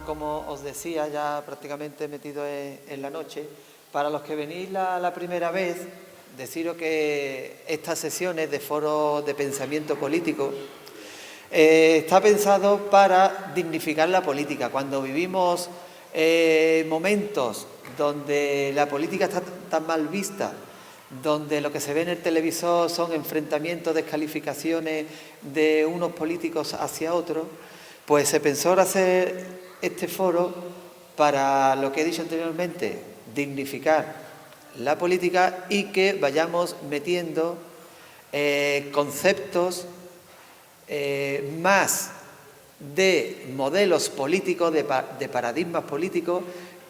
como os decía, ya prácticamente metido en la noche. Para los que venís la primera vez, deciros que estas sesiones de foro de pensamiento político está pensado para dignificar la política. Cuando vivimos momentos donde la política está tan mal vista, donde lo que se ve en el televisor son enfrentamientos, descalificaciones de unos políticos hacia otros, pues se pensó hacer este foro para, lo que he dicho anteriormente, dignificar la política y que vayamos metiendo conceptos más de modelos políticos, de paradigmas políticos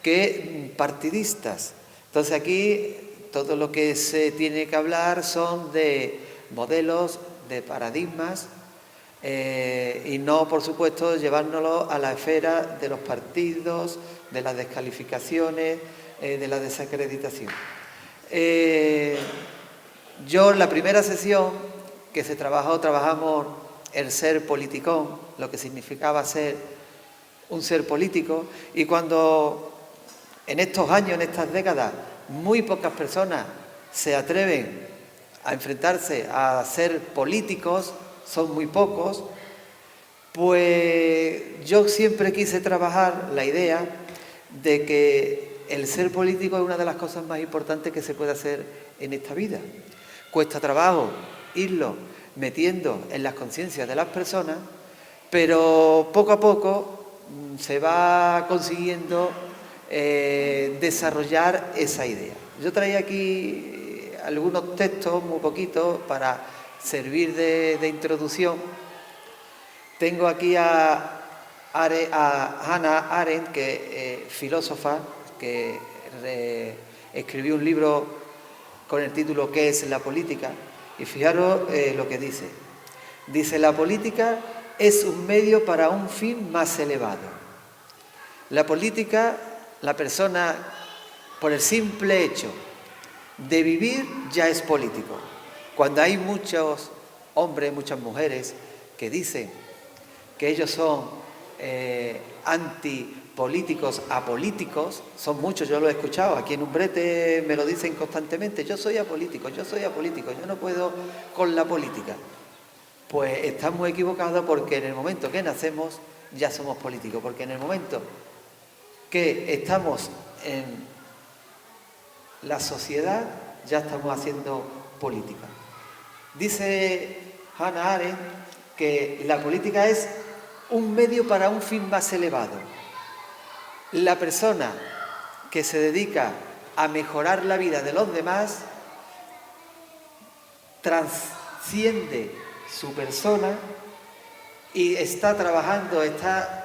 que partidistas. Entonces aquí todo lo que se tiene que hablar son de modelos, de paradigmas y no, por supuesto, llevárnoslo a la esfera de los partidos, de las descalificaciones, de la desacreditación. Yo en la primera sesión que se trabajamos el ser politicón, lo que significaba ser un ser político, y cuando en estos años, en estas décadas, muy pocas personas se atreven a enfrentarse a ser políticos, son muy pocos, pues yo siempre quise trabajar la idea de que el ser político es una de las cosas más importantes que se puede hacer en esta vida. Cuesta trabajo irlo metiendo en las conciencias de las personas, pero poco a poco se va consiguiendo desarrollar esa idea. Yo traía aquí algunos textos, muy poquitos, para servir de introducción. Tengo aquí a Hannah Arendt, que filósofa, que escribió un libro con el título ¿Qué es la política? Y fijaros lo que dice. Dice, la política es un medio para un fin más elevado. La política, la persona, por el simple hecho de vivir, ya es político. Cuando hay muchos hombres, muchas mujeres que dicen que ellos son antipolíticos, apolíticos, son muchos, yo lo he escuchado, aquí en Umbrete me lo dicen constantemente, yo soy apolítico, yo no puedo con la política. Pues estamos equivocados, porque en el momento que nacemos ya somos políticos, porque en el momento que estamos en la sociedad ya estamos haciendo política. Dice Hannah Arendt que la política es un medio para un fin más elevado. La persona que se dedica a mejorar la vida de los demás trasciende su persona y está trabajando, está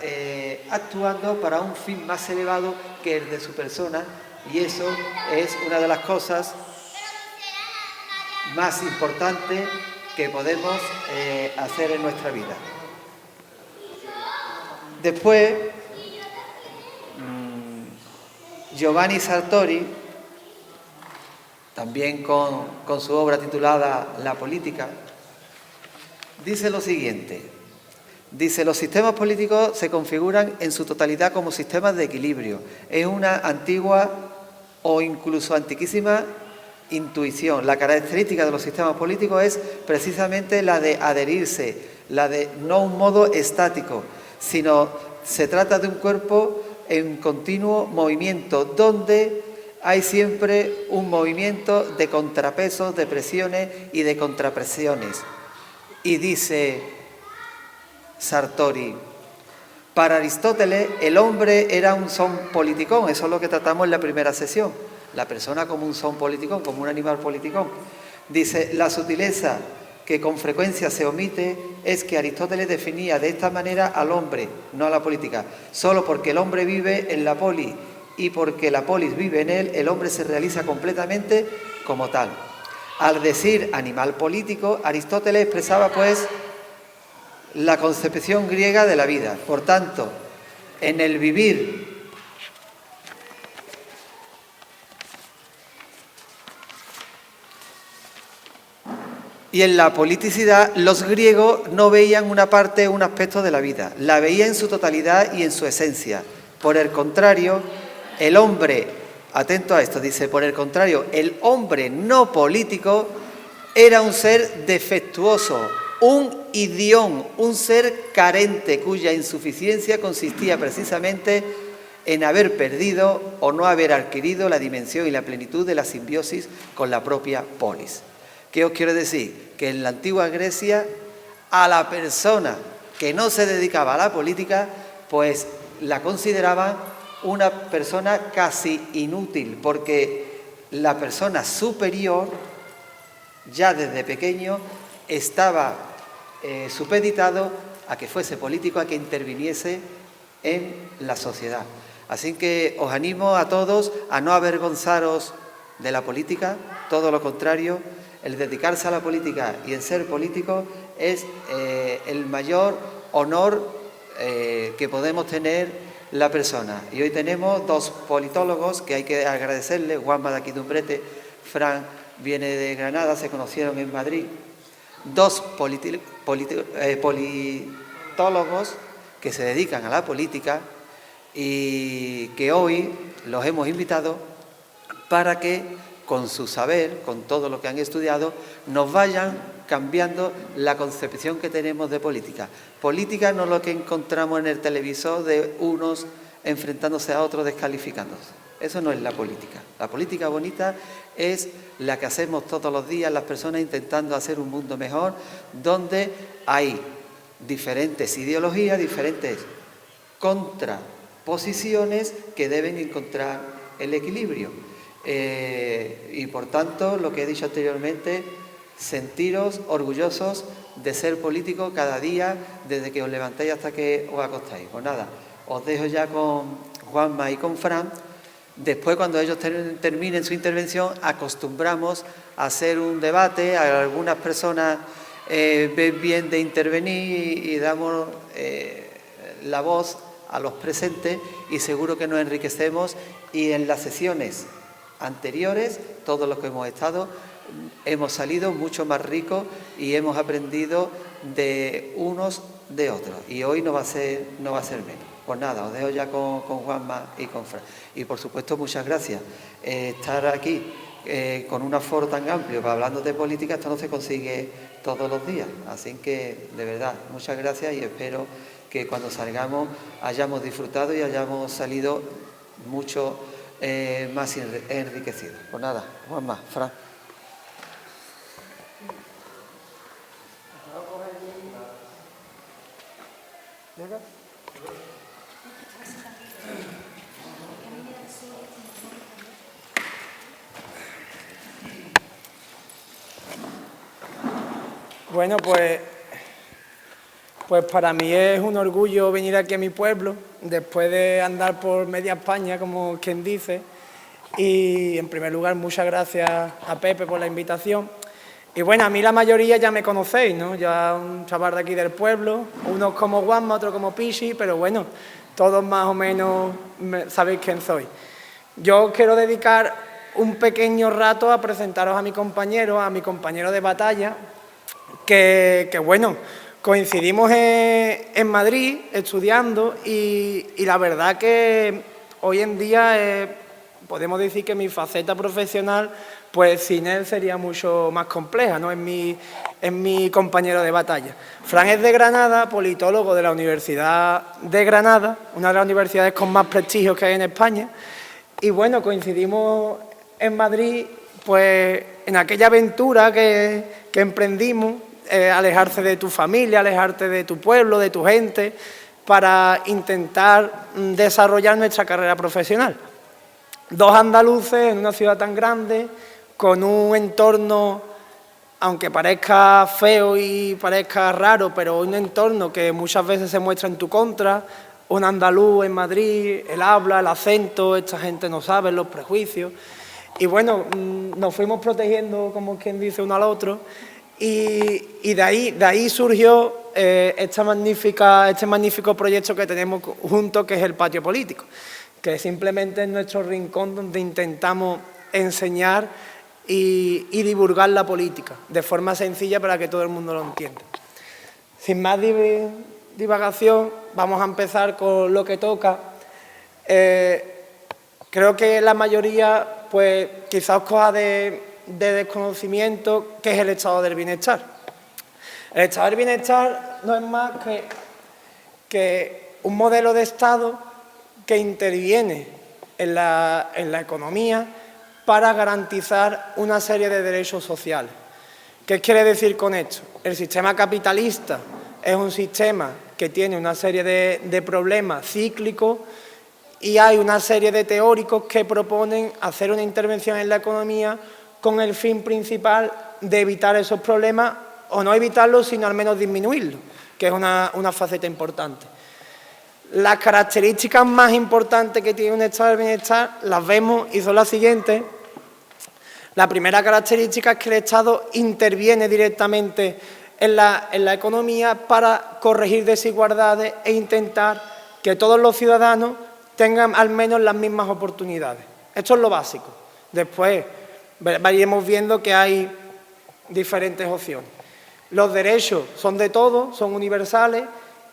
actuando para un fin más elevado que el de su persona, y eso es una de las cosas más importantes que podemos hacer en nuestra vida. Después, Giovanni Sartori, también con su obra titulada La política, dice lo siguiente. Dice, los sistemas políticos se configuran en su totalidad como sistemas de equilibrio. Es una antigua o incluso antiquísima intuición. La característica de los sistemas políticos es precisamente la de adherirse, la de no un modo estático, sino se trata de un cuerpo en continuo movimiento, donde hay siempre un movimiento de contrapesos, de presiones y de contrapresiones. Y dice Sartori, para Aristóteles el hombre era un son politicón, eso es lo que tratamos en la primera sesión, la persona como un son politicón, como un animal politicón. Dice, la sutileza que con frecuencia se omite es que Aristóteles definía de esta manera al hombre, no a la política. Solo porque el hombre vive en la polis y porque la polis vive en él, el hombre se realiza completamente como tal. Al decir animal político, Aristóteles expresaba pues la concepción griega de la vida. Por tanto, en el vivir y en la politicidad, los griegos no veían una parte, un aspecto de la vida, la veían en su totalidad y en su esencia. Por el contrario, el hombre, atento a esto, dice, por el contrario, el hombre no político era un ser defectuoso, un idión, un ser carente cuya insuficiencia consistía precisamente en haber perdido o no haber adquirido la dimensión y la plenitud de la simbiosis con la propia polis. ¿Qué os quiero decir? Que en la antigua Grecia a la persona que no se dedicaba a la política, pues la consideraban una persona casi inútil, porque la persona superior, ya desde pequeño, estaba supeditado a que fuese político, a que interviniese en la sociedad. Así que os animo a todos a no avergonzaros de la política, todo lo contrario, el dedicarse a la política y el ser político es el mayor honor que podemos tener la persona. Y hoy tenemos dos politólogos que hay que agradecerles, Juanma de aquí de Umbrete, Fran viene de Granada, se conocieron en Madrid, dos politólogos que se dedican a la política y que hoy los hemos invitado para que con su saber, con todo lo que han estudiado, nos vayan cambiando la concepción que tenemos de política. Política no es lo que encontramos en el televisor de unos enfrentándose a otros descalificándose. Eso no es la política. La política bonita es la que hacemos todos los días las personas intentando hacer un mundo mejor, donde hay diferentes ideologías, diferentes contraposiciones que deben encontrar el equilibrio. Y por tanto, lo que he dicho anteriormente, sentiros orgullosos de ser políticos cada día, desde que os levantáis hasta que os acostáis. Pues nada, os dejo ya con Juanma y con Fran. Después, cuando ellos terminen su intervención, acostumbramos a hacer un debate. A algunas personas ven bien de intervenir y damos la voz a los presentes y seguro que nos enriquecemos. Y en las sesiones anteriores, todos los que hemos estado, hemos salido mucho más ricos y hemos aprendido de unos de otros. Y hoy no va a ser menos. Pues nada, os dejo ya con Juanma y con Fran. Y por supuesto, muchas gracias. Estar aquí con un aforo tan amplio para hablando de política, esto no se consigue todos los días. Así que, de verdad, muchas gracias y espero que cuando salgamos hayamos disfrutado y hayamos salido mucho más enriquecidos. Pues nada, Juanma, Fran. Bueno, pues para mí es un orgullo venir aquí a mi pueblo, después de andar por media España, como quien dice. Y, en primer lugar, muchas gracias a Pepe por la invitación. Y, bueno, a mí la mayoría ya me conocéis, ¿no? Ya un chaval de aquí del pueblo, unos como Juanma, otros como Pichi, pero, bueno, todos más o menos sabéis quién soy. Yo quiero dedicar un pequeño rato a presentaros a mi compañero de batalla, que bueno, coincidimos en Madrid estudiando y la verdad que hoy en día podemos decir que mi faceta profesional, pues sin él sería mucho más compleja, ¿no? Es mi compañero de batalla. Fran es de Granada, politólogo de la Universidad de Granada, una de las universidades con más prestigio que hay en España. Y bueno, coincidimos en Madrid, pues en aquella aventura que emprendimos, alejarse de tu familia, alejarte de tu pueblo, de tu gente, para intentar desarrollar nuestra carrera profesional. Dos andaluces en una ciudad tan grande, con un entorno, aunque parezca feo y parezca raro, pero un entorno que muchas veces se muestra en tu contra. Un andaluz en Madrid, el habla, el acento, esta gente no sabe, los prejuicios. Y bueno, nos fuimos protegiendo, como quien dice, uno al otro. Y de ahí surgió este magnífico proyecto que tenemos juntos, que es el Patio Político, que simplemente es nuestro rincón donde intentamos enseñar y divulgar la política de forma sencilla para que todo el mundo lo entienda. Sin más divagación, vamos a empezar con lo que toca. Creo que la mayoría, pues, quizás coja de desconocimiento qué es el estado del bienestar. El estado del bienestar no es más que un modelo de Estado que interviene en la economía para garantizar una serie de derechos sociales. ¿Qué quiere decir con esto? El sistema capitalista es un sistema que tiene una serie de problemas cíclicos y hay una serie de teóricos que proponen hacer una intervención en la economía con el fin principal de evitar esos problemas, o no evitarlos, sino al menos disminuirlos, que es una faceta importante. Las características más importantes que tiene un estado de bienestar las vemos y son las siguientes. La primera característica es que el Estado interviene directamente en la economía para corregir desigualdades e intentar que todos los ciudadanos tengan al menos las mismas oportunidades. Esto es lo básico. Después vayamos viendo que hay diferentes opciones. Los derechos son de todos, son universales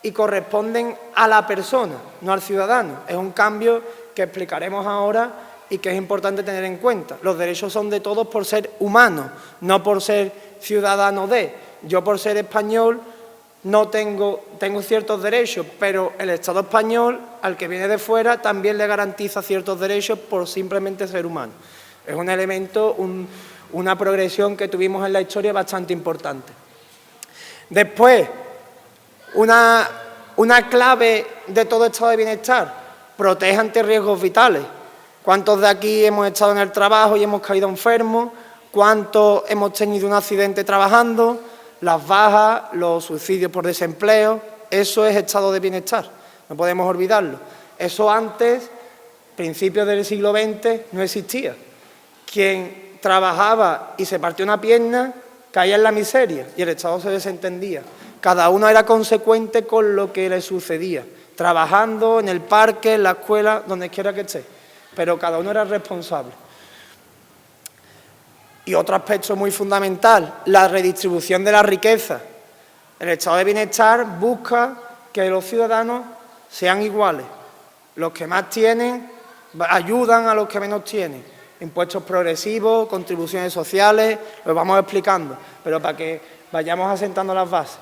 y corresponden a la persona, no al ciudadano. Es un cambio que explicaremos ahora y que es importante tener en cuenta. Los derechos son de todos por ser humanos, no por ser ciudadano de. Yo, por ser español, no tengo ciertos derechos, pero el Estado español, al que viene de fuera, también le garantiza ciertos derechos por simplemente ser humano. Es un elemento, una progresión que tuvimos en la historia bastante importante. Después, una clave de todo estado de bienestar: protege ante riesgos vitales. ¿Cuántos de aquí hemos estado en el trabajo y hemos caído enfermos? ¿Cuántos hemos tenido un accidente trabajando? Las bajas, los suicidios por desempleo, eso es estado de bienestar, no podemos olvidarlo. Eso antes, principios del siglo XX, no existía. Quien trabajaba y se partió una pierna caía en la miseria y el Estado se desentendía. Cada uno era consecuente con lo que le sucedía, trabajando en el parque, en la escuela, donde quiera que esté, pero cada uno era responsable. Y otro aspecto muy fundamental, la redistribución de la riqueza. El estado de bienestar busca que los ciudadanos sean iguales. Los que más tienen ayudan a los que menos tienen. Impuestos progresivos, contribuciones sociales, lo vamos explicando, pero para que vayamos asentando las bases.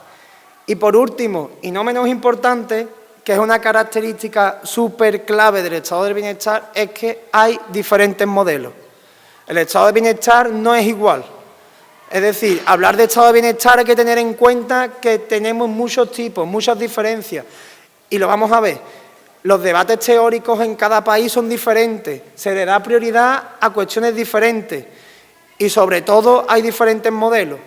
Y por último, y no menos importante, que es una característica súper clave del estado del bienestar, es que hay diferentes modelos. El estado de bienestar no es igual. Es decir, hablar de estado de bienestar hay que tener en cuenta que tenemos muchos tipos, muchas diferencias. Y lo vamos a ver. Los debates teóricos en cada país son diferentes. Se le da prioridad a cuestiones diferentes. Y sobre todo hay diferentes modelos.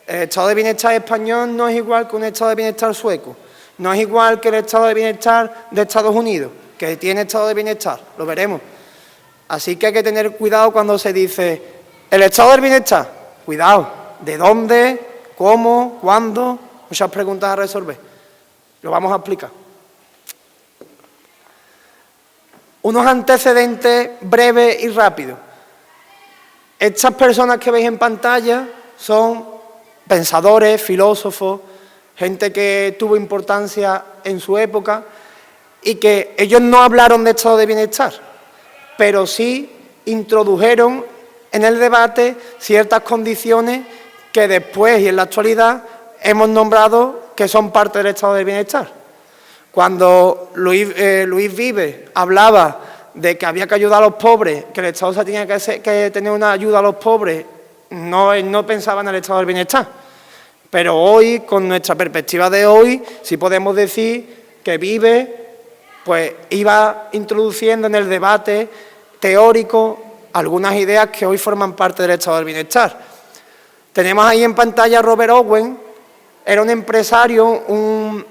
El estado de bienestar español no es igual que un estado de bienestar sueco. No es igual que el estado de bienestar de Estados Unidos, que tiene estado de bienestar. Lo veremos. Así que hay que tener cuidado cuando se dice el estado del bienestar. Cuidado, ¿de dónde? ¿Cómo? ¿Cuándo? Muchas preguntas a resolver. Lo vamos a explicar. Unos antecedentes breves y rápidos. Estas personas que veis en pantalla son pensadores, filósofos, gente que tuvo importancia en su época y que ellos no hablaron de estado de bienestar, pero sí introdujeron en el debate ciertas condiciones que después y en la actualidad hemos nombrado que son parte del estado de bienestar. Cuando Luis Vives hablaba de que había que ayudar a los pobres, que el Estado se tenía que tener una ayuda a los pobres, él no pensaba en el estado del bienestar. Pero hoy, con nuestra perspectiva de hoy, sí podemos decir que Vives pues iba introduciendo en el debate teórico algunas ideas que hoy forman parte del estado del bienestar. Tenemos ahí en pantalla a Robert Owen, era un empresario, un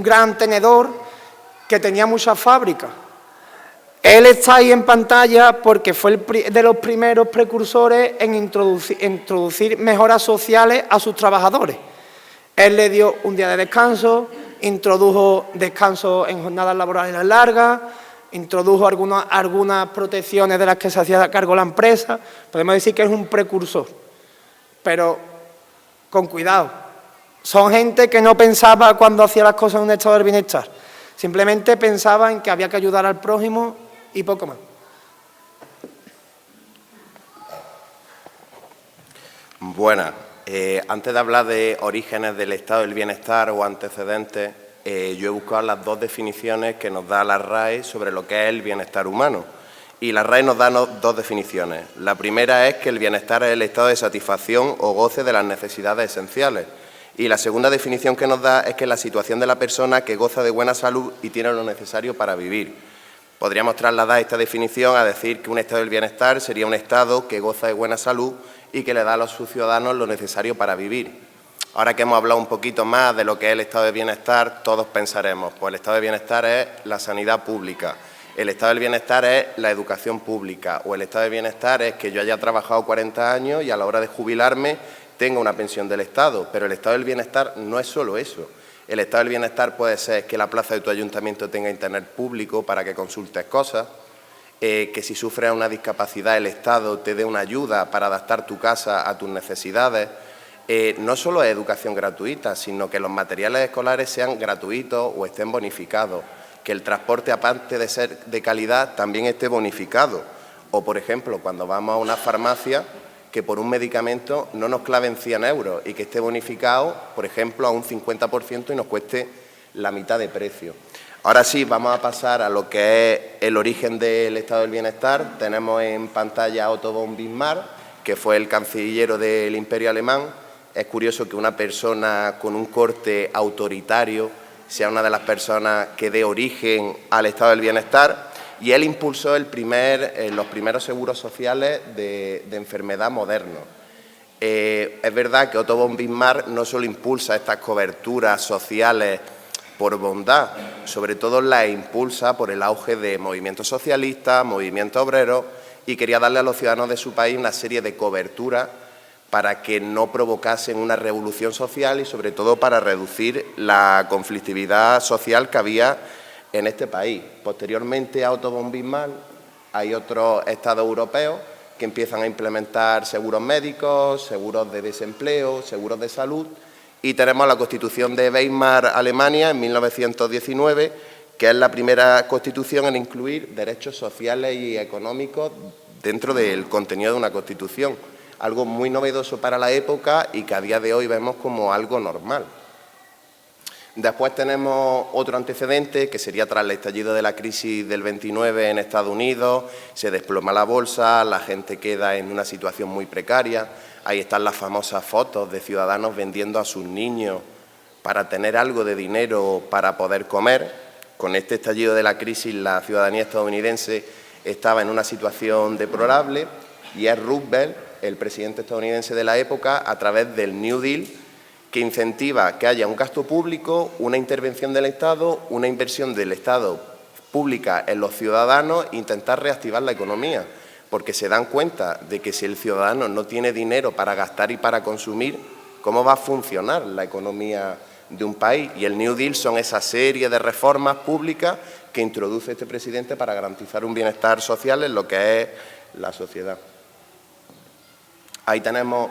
gran tenedor que tenía muchas fábricas. Él está ahí en pantalla porque fue de los primeros precursores en introducir mejoras sociales a sus trabajadores. Él le dio un día de descanso, introdujo descanso en jornadas laborales largas, introdujo algunas protecciones de las que se hacía cargo la empresa. Podemos decir que es un precursor, pero con cuidado. Son gente que no pensaba cuando hacía las cosas en un estado del bienestar. Simplemente pensaba en que había que ayudar al prójimo y poco más. Buenas. Antes de hablar de orígenes del estado del bienestar o antecedentes, yo he buscado las dos definiciones que nos da la RAE sobre lo que es el bienestar humano. Y la RAE nos da dos definiciones. La primera es que el bienestar es el estado de satisfacción o goce de las necesidades esenciales. Y la segunda definición que nos da es que es la situación de la persona que goza de buena salud y tiene lo necesario para vivir. Podríamos trasladar esta definición a decir que un estado del bienestar sería un estado que goza de buena salud y que le da a sus ciudadanos lo necesario para vivir. Ahora que hemos hablado un poquito más de lo que es el estado de bienestar, todos pensaremos, pues el estado de bienestar es la sanidad pública, el estado del bienestar es la educación pública, o el estado de bienestar es que yo haya trabajado 40 años y a la hora de jubilarme tenga una pensión del Estado, pero el estado del bienestar no es solo eso. El estado del bienestar puede ser que la plaza de tu ayuntamiento tenga internet público para que consultes cosas, que si sufres una discapacidad el Estado te dé una ayuda para adaptar tu casa a tus necesidades. No solo es educación gratuita, sino que los materiales escolares sean gratuitos o estén bonificados, que el transporte, aparte de ser de calidad, también esté bonificado. O, por ejemplo, cuando vamos a una farmacia, que por un medicamento no nos claven 100 euros y que esté bonificado, por ejemplo, a un 50% y nos cueste la mitad de precio. Ahora sí, vamos a pasar a lo que es el origen del estado del bienestar. Tenemos en pantalla a Otto von Bismarck, que fue el canciller del Imperio Alemán. Es curioso que una persona con un corte autoritario sea una de las personas que dé origen al estado del bienestar, y él impulsó los primeros seguros sociales de enfermedad modernos. Es verdad que Otto von Bismarck no solo impulsa estas coberturas sociales por bondad, sobre todo las impulsa por el auge de movimientos socialistas, movimientos obreros, y quería darle a los ciudadanos de su país una serie de coberturas para que no provocasen una revolución social y sobre todo para reducir la conflictividad social que había en este país. Posteriormente a Otto von Bismarck hay otros estados europeos que empiezan a implementar seguros médicos, seguros de desempleo, seguros de salud, y tenemos la Constitución de Weimar, Alemania, en 1919, que es la primera constitución en incluir derechos sociales y económicos dentro del contenido de una constitución. Algo muy novedoso para la época y que a día de hoy vemos como algo normal. Después tenemos otro antecedente, que sería tras el estallido de la crisis del 29 en Estados Unidos, se desploma la bolsa, la gente queda en una situación muy precaria. Ahí están las famosas fotos de ciudadanos vendiendo a sus niños para tener algo de dinero para poder comer. Con este estallido de la crisis, la ciudadanía estadounidense estaba en una situación deplorable y es Roosevelt, el presidente estadounidense de la época, a través del New Deal, que incentiva que haya un gasto público, una intervención del Estado, una inversión del Estado pública en los ciudadanos e intentar reactivar la economía, porque se dan cuenta de que si el ciudadano no tiene dinero para gastar y para consumir, ¿cómo va a funcionar la economía de un país? Y el New Deal son esa serie de reformas públicas que introduce este presidente para garantizar un bienestar social en lo que es la sociedad. Ahí tenemos,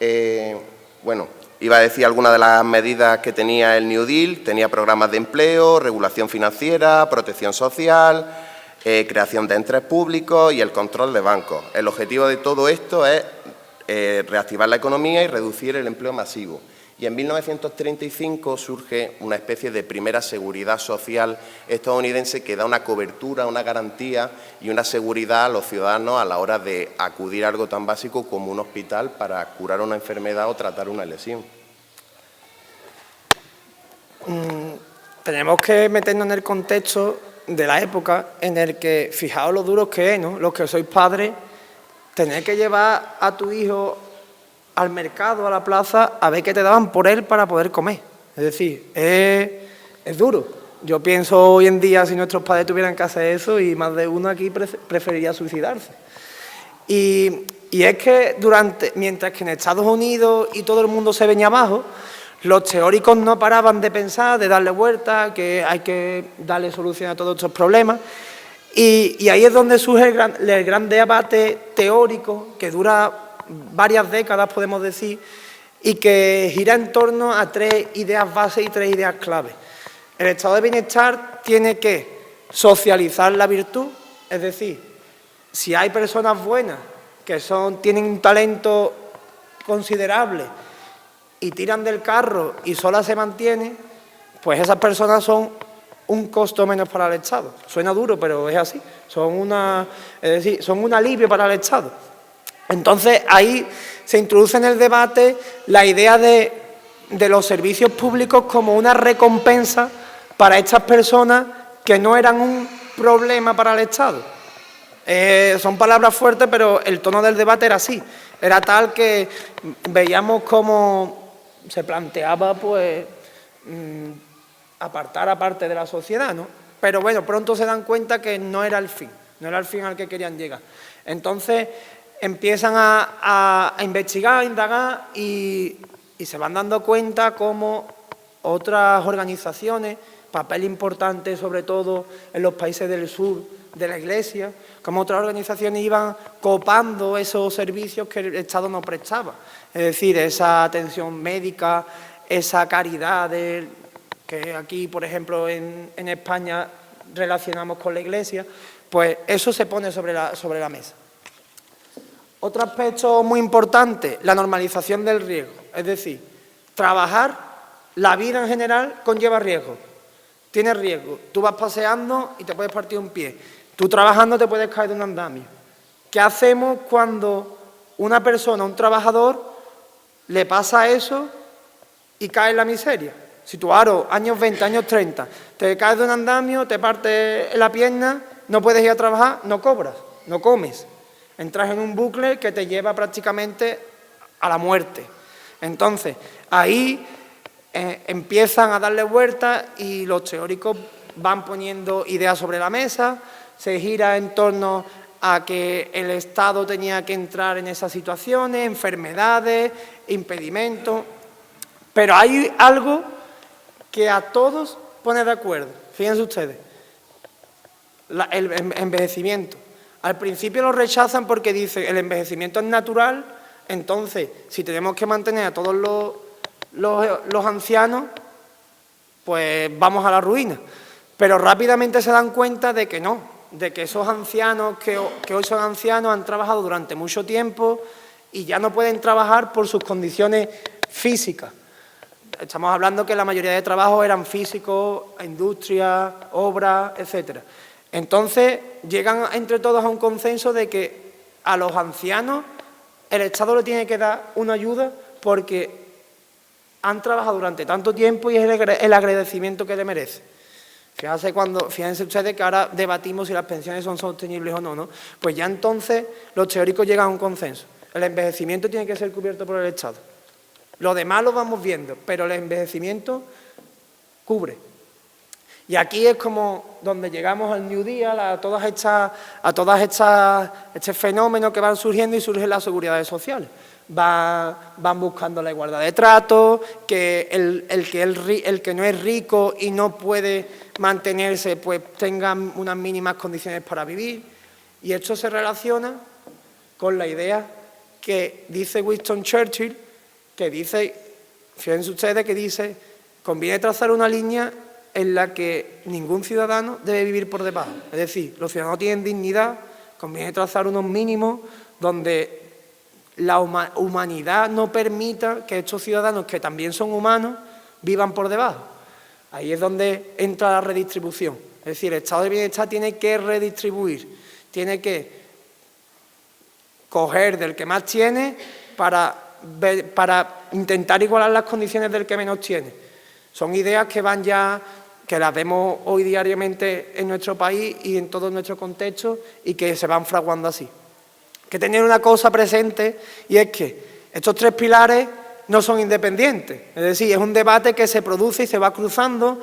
iba a decir algunas de las medidas que tenía el New Deal. Tenía programas de empleo, regulación financiera, protección social, creación de entes públicos y el control de bancos. El objetivo de todo esto es reactivar la economía y reducir el empleo masivo. Y en 1935 surge una especie de primera seguridad social estadounidense que da una cobertura, una garantía y una seguridad a los ciudadanos a la hora de acudir a algo tan básico como un hospital para curar una enfermedad o tratar una lesión. Tenemos que meternos en el contexto de la época en el que, fijaos lo duros que es, ¿no? Los que sois padres, tener que llevar a tu hijo al mercado, a la plaza, a ver qué te daban por él para poder comer. Es decir, es duro. Yo pienso hoy en día, si nuestros padres tuvieran que hacer eso, y más de uno aquí preferiría suicidarse. Y es que mientras que en Estados Unidos y todo el mundo se venía abajo, los teóricos no paraban de pensar, de darle vuelta, que hay que darle solución a todos estos problemas. Y ahí es donde surge el gran debate teórico que dura varias décadas, podemos decir, y que gira en torno a tres ideas base y tres ideas clave. El estado de bienestar tiene que socializar la virtud, es decir, si hay personas buenas que tienen un talento considerable y tiran del carro y sola se mantienen, pues esas personas son un costo menos para el Estado. Suena duro, pero es así. Son un alivio para el Estado. Entonces, ahí se introduce en el debate la idea de los servicios públicos como una recompensa para estas personas que no eran un problema para el Estado. Son palabras fuertes, pero el tono del debate era así. Era tal que veíamos cómo se planteaba, pues, apartar a parte de la sociedad, ¿no? Pero bueno, pronto se dan cuenta que no era el fin al que querían llegar. Entonces empiezan a investigar, a indagar y se van dando cuenta cómo otras organizaciones, papel importante sobre todo en los países del sur de la Iglesia, como otras organizaciones iban copando esos servicios que el Estado no prestaba. Es decir, esa atención médica, esa caridad que aquí, por ejemplo, en España relacionamos con la Iglesia, pues eso se pone sobre la mesa. Otro aspecto muy importante, la normalización del riesgo. Es decir, trabajar, la vida en general conlleva riesgo. Tienes riesgo. Tú vas paseando y te puedes partir un pie. Tú trabajando te puedes caer de un andamio. ¿Qué hacemos cuando una persona, un trabajador, le pasa eso y cae en la miseria? Si tú ahora, años 20, años 30, te caes de un andamio, te partes la pierna, no puedes ir a trabajar, no cobras, no comes. Entras en un bucle que te lleva prácticamente a la muerte. Entonces, ahí empiezan a darle vueltas y los teóricos van poniendo ideas sobre la mesa, se gira en torno a que el Estado tenía que entrar en esas situaciones, enfermedades, impedimentos, pero hay algo que a todos pone de acuerdo. Fíjense ustedes, el envejecimiento. Al principio lo rechazan porque dicen el envejecimiento es natural, entonces si tenemos que mantener a todos los ancianos, pues vamos a la ruina. Pero rápidamente se dan cuenta de que no, de que esos ancianos que hoy son ancianos han trabajado durante mucho tiempo y ya no pueden trabajar por sus condiciones físicas. Estamos hablando que la mayoría de trabajos eran físicos, industria, obras, etcétera. Entonces, llegan entre todos a un consenso de que a los ancianos el Estado le tiene que dar una ayuda porque han trabajado durante tanto tiempo y es el agradecimiento que le merece. Fíjense ustedes que ahora debatimos si las pensiones son sostenibles o no, ¿no? Pues ya entonces los teóricos llegan a un consenso. El envejecimiento tiene que ser cubierto por el Estado. Lo demás lo vamos viendo, pero el envejecimiento cubre. Y aquí es como donde llegamos al New Deal, a todas este fenómeno que van surgiendo y surgen las seguridades sociales. Van buscando la igualdad de trato, que el que no es rico y no puede mantenerse, pues tenga unas mínimas condiciones para vivir. Y esto se relaciona con la idea que dice Winston Churchill, que dice, fíjense ustedes, que dice, conviene trazar una línea en la que ningún ciudadano debe vivir por debajo. Es decir, los ciudadanos tienen dignidad, conviene trazar unos mínimos donde la humanidad no permita que estos ciudadanos, que también son humanos, vivan por debajo. Ahí es donde entra la redistribución. Es decir, el estado de bienestar tiene que redistribuir, tiene que coger del que más tiene para intentar igualar las condiciones del que menos tiene. Son ideas que van ya, que las vemos hoy diariamente en nuestro país y en todo nuestro contexto y que se van fraguando así. Hay que tener una cosa presente y es que estos tres pilares no son independientes, es decir, es un debate que se produce y se va cruzando.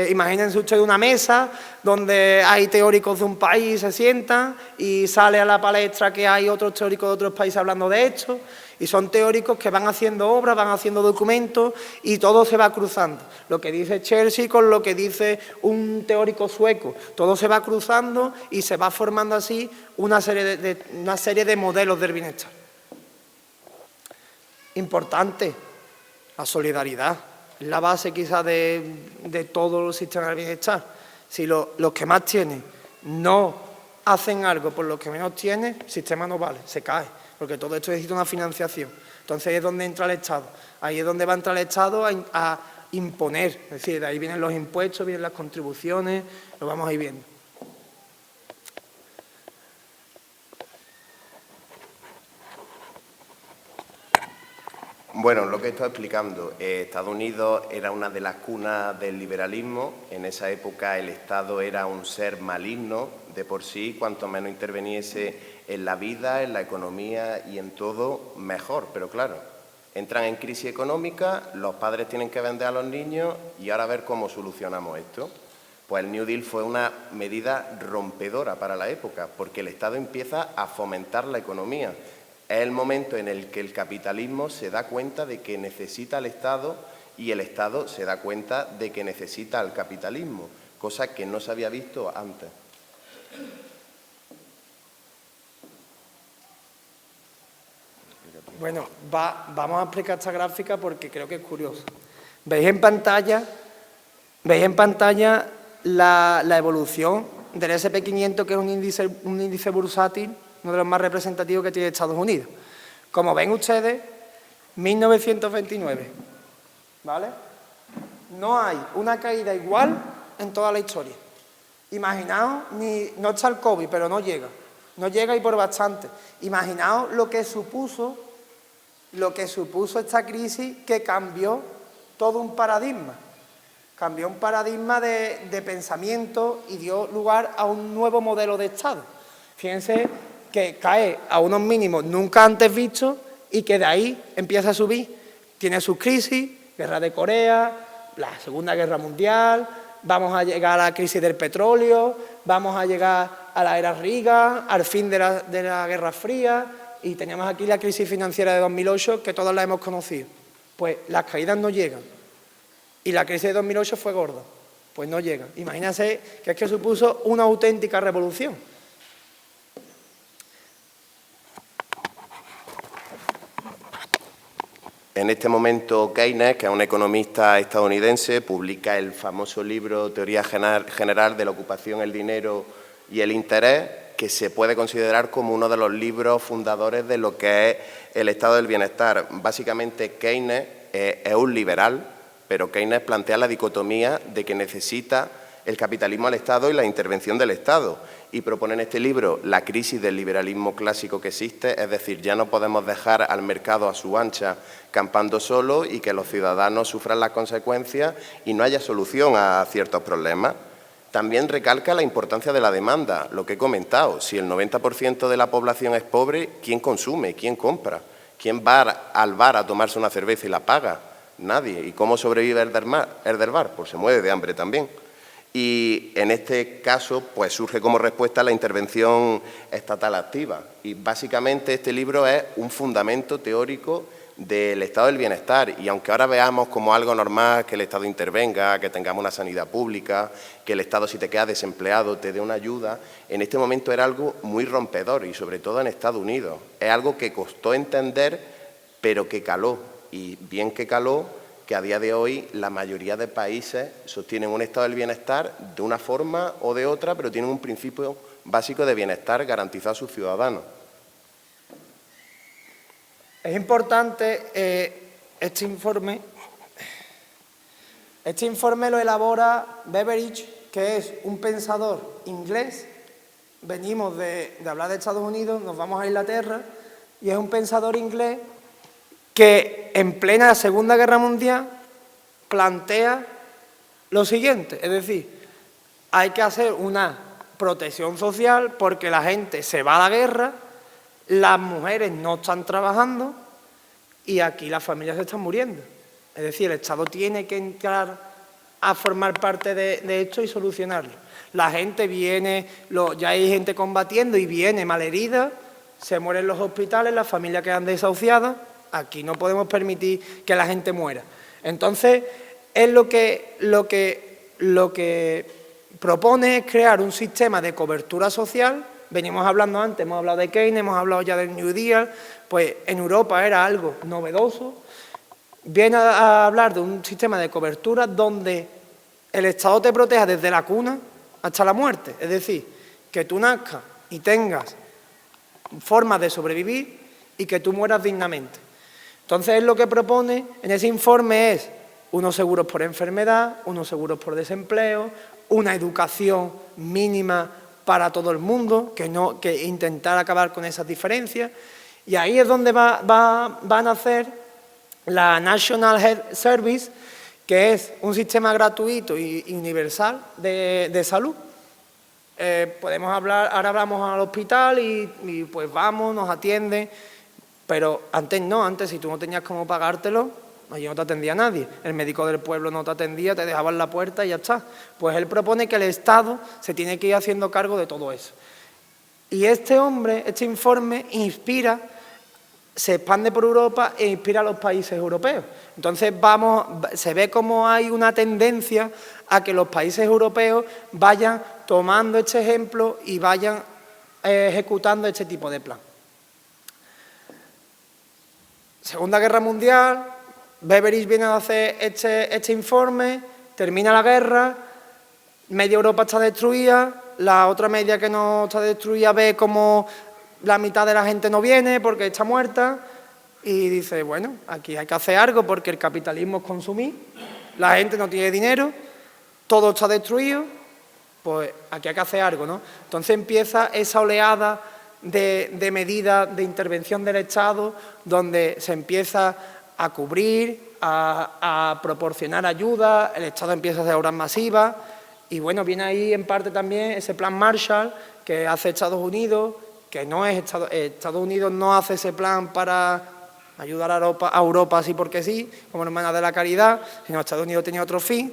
Imagínense ustedes una mesa donde hay teóricos de un país, se sientan y sale a la palestra que hay otros teóricos de otros países hablando de esto, y son teóricos que van haciendo obras, van haciendo documentos y todo se va cruzando. Lo que dice Churchill con lo que dice un teórico sueco, todo se va cruzando y se va formando así una serie de modelos del bienestar. Importante, la solidaridad. es la base quizás de todo el sistema del bienestar. Si los que más tienen no hacen algo por los que menos tienen, el sistema no vale, se cae, porque todo esto necesita una financiación. Entonces ahí es donde entra el Estado, ahí es donde va a entrar el Estado a imponer, es decir, de ahí vienen los impuestos, vienen las contribuciones, lo vamos a ir viendo. Bueno, lo que he estado explicando, Estados Unidos era una de las cunas del liberalismo. En esa época el Estado era un ser maligno de por sí, cuanto menos interviniese en la vida, en la economía y en todo, mejor. Pero claro, entran en crisis económica, los padres tienen que vender a los niños y ahora a ver cómo solucionamos esto. Pues el New Deal fue una medida rompedora para la época, porque el Estado empieza a fomentar la economía. Es el momento en el que el capitalismo se da cuenta de que necesita al Estado y el Estado se da cuenta de que necesita al capitalismo, cosa que no se había visto antes. Bueno, vamos a explicar esta gráfica porque creo que es curiosa. ¿Veis en pantalla la evolución del SP500, que es un índice bursátil, uno de los más representativos que tiene Estados Unidos? Como ven ustedes, 1929, ¿vale? No hay una caída igual en toda la historia. Imaginaos, no está el COVID, pero no llega y por bastante. Imaginaos lo que supuso esta crisis, que cambió todo un paradigma. Cambió un paradigma de pensamiento y dio lugar a un nuevo modelo de Estado. Fíjense que cae a unos mínimos nunca antes vistos y que de ahí empieza a subir. Tiene sus crisis, guerra de Corea, la Segunda Guerra Mundial, vamos a llegar a la crisis del petróleo, vamos a llegar a la era Reagan, al fin de la Guerra Fría, y teníamos aquí la crisis financiera de 2008, que todos la hemos conocido. Pues las caídas no llegan. Y la crisis de 2008 fue gorda, pues no llegan. Imagínense que es que supuso una auténtica revolución. En este momento Keynes, que es un economista estadounidense, publica el famoso libro Teoría General de la Ocupación, el Dinero y el Interés, que se puede considerar como uno de los libros fundadores de lo que es el estado del bienestar. Básicamente Keynes es un liberal, pero Keynes plantea la dicotomía de que necesita el capitalismo al Estado y la intervención del Estado, y propone en este libro la crisis del liberalismo clásico que existe, es decir, ya no podemos dejar al mercado a su ancha campando solo y que los ciudadanos sufran las consecuencias y no haya solución a ciertos problemas. También recalca la importancia de la demanda, lo que he comentado. Si el 90% de la población es pobre, ¿quién consume? ¿Quién compra? ¿Quién va al bar a tomarse una cerveza y la paga? Nadie. ¿Y cómo sobrevive el del bar? Pues se muere de hambre también. Y en este caso, pues surge como respuesta la intervención estatal activa. Y básicamente este libro es un fundamento teórico del estado del bienestar, y aunque ahora veamos como algo normal que el Estado intervenga, que tengamos una sanidad pública, que el Estado, si te quedas desempleado, te dé una ayuda, en este momento era algo muy rompedor, y sobre todo en Estados Unidos. Es algo que costó entender, pero que caló, y bien que caló, que a día de hoy la mayoría de países sostienen un estado del bienestar de una forma o de otra, pero tienen un principio básico de bienestar garantizado a sus ciudadanos. Es importante este informe. Este informe lo elabora Beveridge, que es un pensador inglés. Venimos de hablar de Estados Unidos, nos vamos a Inglaterra, y es un pensador inglés que en plena Segunda Guerra Mundial plantea lo siguiente, es decir, hay que hacer una protección social porque la gente se va a la guerra, las mujeres no están trabajando y aquí las familias se están muriendo. Es decir, el Estado tiene que entrar a formar parte de esto y solucionarlo. La gente viene, ya hay gente combatiendo y viene malherida, se mueren en los hospitales, las familias quedan desahuciadas. Aquí no podemos permitir que la gente muera. Entonces, es lo que propone es crear un sistema de cobertura social. Venimos hablando antes, hemos hablado de Keynes, hemos hablado ya del New Deal, pues en Europa era algo novedoso. viene a hablar de un sistema de cobertura donde el Estado te proteja desde la cuna hasta la muerte. Es decir, que tú nazcas y tengas formas de sobrevivir y que tú mueras dignamente. Entonces, lo que propone en ese informe es unos seguros por enfermedad, unos seguros por desempleo, una educación mínima para todo el mundo, que intentar acabar con esas diferencias. Y ahí es donde va a nacer la National Health Service, que es un sistema gratuito y universal de salud. Podemos hablar, ahora vamos al hospital y pues vamos, nos atienden, pero antes no, antes si tú no tenías cómo pagártelo, allí no te atendía nadie, el médico del pueblo no te atendía, te dejaba en la puerta y ya está. Pues él propone que el Estado se tiene que ir haciendo cargo de todo eso. Y este hombre, este informe, se expande por Europa e inspira a los países europeos. Entonces se ve como hay una tendencia a que los países europeos vayan tomando este ejemplo y vayan ejecutando este tipo de plan. Segunda Guerra Mundial, Beveridge viene a hacer este informe, termina la guerra, media Europa está destruida, la otra media que no está destruida ve como la mitad de la gente no viene porque está muerta y dice, bueno, aquí hay que hacer algo porque el capitalismo es consumir, la gente no tiene dinero, todo está destruido, pues aquí hay que hacer algo, ¿no? Entonces empieza esa oleada de medidas de intervención del Estado donde se empieza a cubrir, a proporcionar ayuda, el Estado empieza a hacer obras masivas y bueno, viene ahí en parte también ese plan Marshall que hace Estados Unidos, que no es Estados Unidos no hace ese plan para ayudar a Europa así porque sí, como hermana de la caridad, sino Estados Unidos tenía otro fin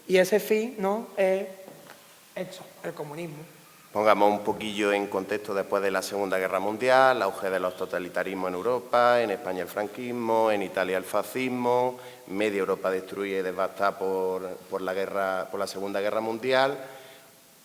y ese fin no es esto, el comunismo. Pongamos un poquillo en contexto después de la Segunda Guerra Mundial, el auge de los totalitarismos en Europa, en España el franquismo, en Italia el fascismo, media Europa destruida y devastada por la Segunda Guerra Mundial,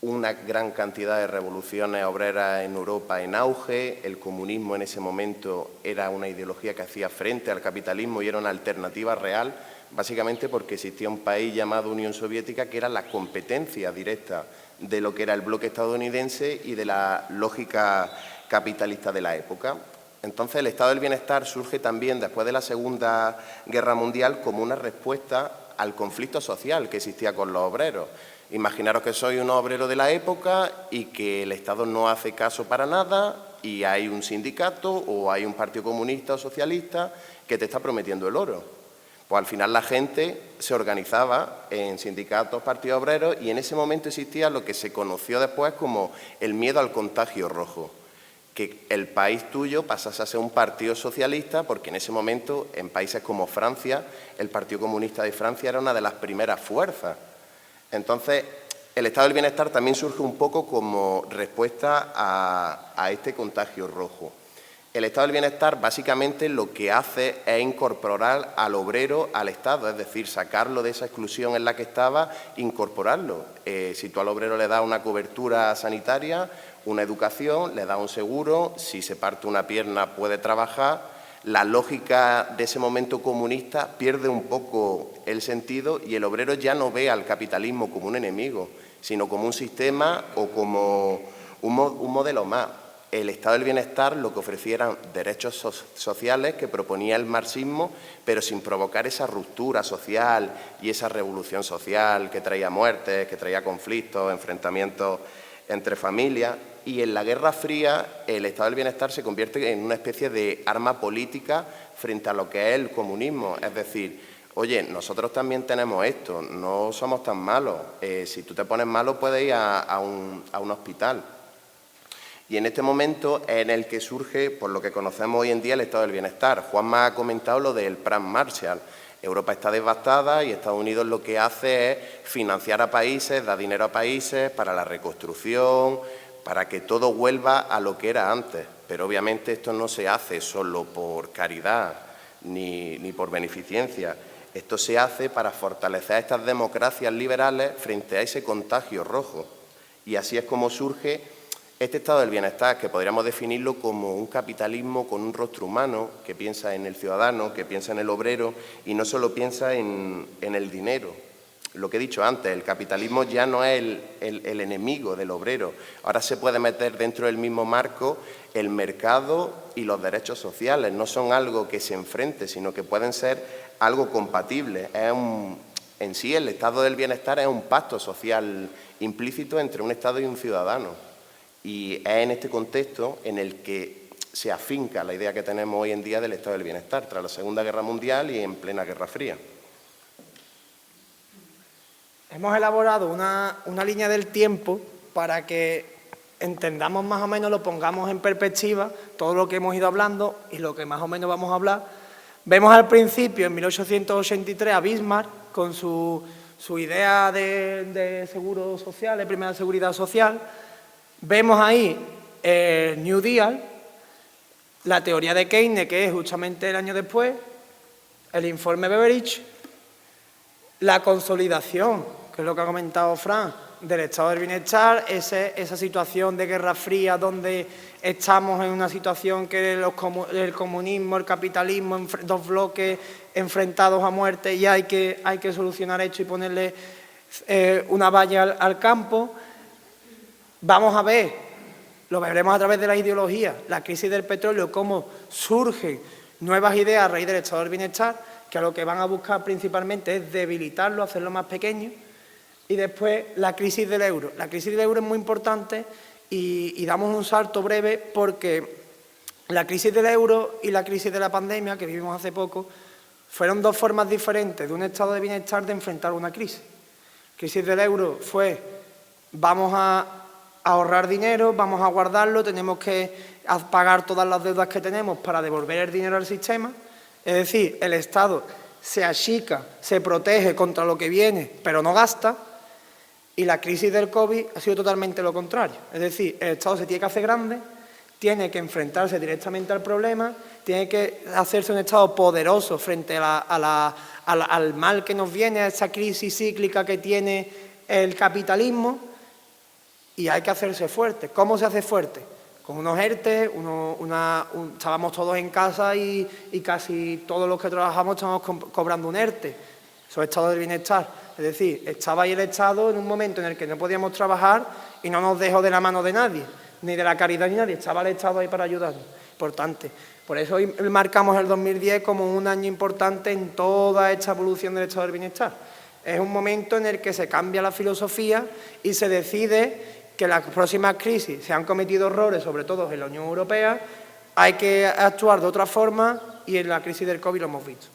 una gran cantidad de revoluciones obreras en Europa en auge, el comunismo en ese momento era una ideología que hacía frente al capitalismo y era una alternativa real, básicamente porque existía un país llamado Unión Soviética que era la competencia directa de lo que era el bloque estadounidense y de la lógica capitalista de la época. Entonces, el estado del bienestar surge también después de la Segunda Guerra Mundial como una respuesta al conflicto social que existía con los obreros. Imaginaros que soy un obrero de la época y que el Estado no hace caso para nada y hay un sindicato o hay un partido comunista o socialista que te está prometiendo el oro. Pues al final la gente se organizaba en sindicatos, partidos obreros y en ese momento existía lo que se conoció después como el miedo al contagio rojo, que el país tuyo pasase a ser un partido socialista porque en ese momento en países como Francia, el Partido Comunista de Francia era una de las primeras fuerzas. Entonces, el estado del bienestar también surge un poco como respuesta a este contagio rojo. El estado del bienestar básicamente lo que hace es incorporar al obrero al Estado, es decir, sacarlo de esa exclusión en la que estaba, incorporarlo. Si tú al obrero le das una cobertura sanitaria, una educación, le das un seguro, si se parte una pierna puede trabajar, la lógica de ese momento comunista pierde un poco el sentido y el obrero ya no ve al capitalismo como un enemigo, sino como un sistema o como un modelo más. El estado del bienestar lo que ofrecía eran derechos sociales que proponía el marxismo, pero sin provocar esa ruptura social y esa revolución social que traía muertes, que traía conflictos, enfrentamientos entre familias. Y en la Guerra Fría el estado del bienestar se convierte en una especie de arma política frente a lo que es el comunismo. Es decir, oye, nosotros también tenemos esto, no somos tan malos. Si tú te pones malo puedes ir a un hospital. Y en este momento es en el que surge, por lo que conocemos hoy en día, el estado del bienestar. Juanma ha comentado lo del plan Marshall. Europa está devastada y Estados Unidos lo que hace es financiar a países, da dinero a países para la reconstrucción, para que todo vuelva a lo que era antes. Pero obviamente esto no se hace solo por caridad ni por beneficencia. Esto se hace para fortalecer estas democracias liberales frente a ese contagio rojo. Y así es como surge Este estado del bienestar, que podríamos definirlo como un capitalismo con un rostro humano, que piensa en el ciudadano, que piensa en el obrero y no solo piensa en el dinero. Lo que he dicho antes, el capitalismo ya no es el enemigo del obrero. Ahora se puede meter dentro del mismo marco el mercado y los derechos sociales. No son algo que se enfrente, sino que pueden ser algo compatible. En sí, el estado del bienestar es un pacto social implícito entre un Estado y un ciudadano. Y es en este contexto en el que se afinca la idea que tenemos hoy en día del estado del bienestar, tras la Segunda Guerra Mundial y en plena Guerra Fría. Hemos elaborado una línea del tiempo para que entendamos más o menos, lo pongamos en perspectiva, todo lo que hemos ido hablando y lo que más o menos vamos a hablar. Vemos al principio, en 1883, a Bismarck, con su idea de seguro social, de primera seguridad social. Vemos ahí el New Deal, la teoría de Keynes, que es justamente el año después, el informe Beveridge, la consolidación, que es lo que ha comentado Fran, del estado del bienestar, esa situación de Guerra Fría donde estamos en una situación que el comunismo, el capitalismo, dos bloques enfrentados a muerte y hay que solucionar esto y ponerle una valla al campo. Vamos a ver, lo veremos a través de la ideología, la crisis del petróleo, cómo surgen nuevas ideas a raíz del estado del bienestar, que a lo que van a buscar principalmente es debilitarlo, hacerlo más pequeño. Y después la crisis del euro. La crisis del euro es muy importante y damos un salto breve porque la crisis del euro y la crisis de la pandemia, que vivimos hace poco, fueron dos formas diferentes de un estado de bienestar de enfrentar una crisis. La crisis del euro fue, vamos a ahorrar dinero, vamos a guardarlo, tenemos que pagar todas las deudas que tenemos para devolver el dinero al sistema. Es decir, el Estado se achica, se protege contra lo que viene, pero no gasta. Y la crisis del COVID ha sido totalmente lo contrario. Es decir, el Estado se tiene que hacer grande, tiene que enfrentarse directamente al problema, tiene que hacerse un Estado poderoso frente al mal que nos viene, a esa crisis cíclica que tiene el capitalismo, y hay que hacerse fuerte. ¿Cómo se hace fuerte? Con unos ERTE, estábamos todos en casa y casi todos los que trabajamos estábamos cobrando un ERTE. Eso es estado del bienestar. Es decir, estaba ahí el Estado en un momento en el que no podíamos trabajar y no nos dejó de la mano de nadie, ni de la caridad ni nadie. Estaba el Estado ahí para ayudarnos. Importante. Por eso hoy marcamos el 2010 como un año importante en toda esta evolución del estado del bienestar. Es un momento en el que se cambia la filosofía y se decide que las próximas crisis se han cometido errores, sobre todo en la Unión Europea, hay que actuar de otra forma y en la crisis del COVID lo hemos visto.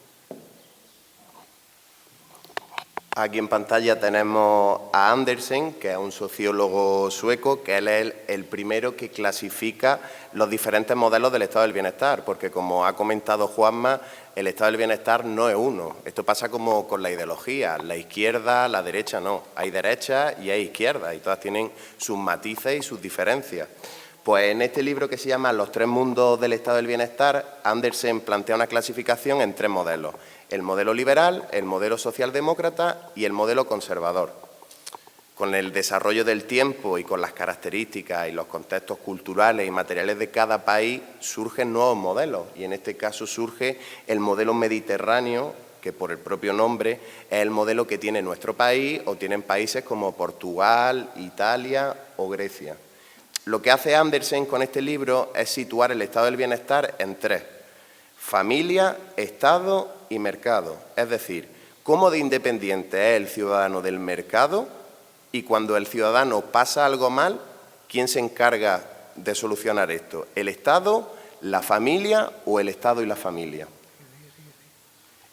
Aquí en pantalla tenemos a Andersen, que es un sociólogo sueco, que él es el primero que clasifica los diferentes modelos del estado del bienestar, porque como ha comentado Juanma, el estado del bienestar no es uno. Esto pasa como con la ideología, la izquierda, la derecha no. Hay derecha y hay izquierda y todas tienen sus matices y sus diferencias. Pues en este libro que se llama Los tres mundos del estado del bienestar, Andersen plantea una clasificación en tres modelos: el modelo liberal, el modelo socialdemócrata y el modelo conservador. Con el desarrollo del tiempo y con las características y los contextos culturales y materiales de cada país surgen nuevos modelos, y en este caso surge el modelo mediterráneo, que por el propio nombre es el modelo que tiene nuestro país o tienen países como Portugal, Italia o Grecia. Lo que hace Andersen con este libro es situar el estado del bienestar en tres: familia, Estado y mercado. Es decir, cómo de independiente es el ciudadano del mercado y cuando el ciudadano pasa algo mal, ¿quién se encarga de solucionar esto? ¿El Estado, la familia o el Estado y la familia?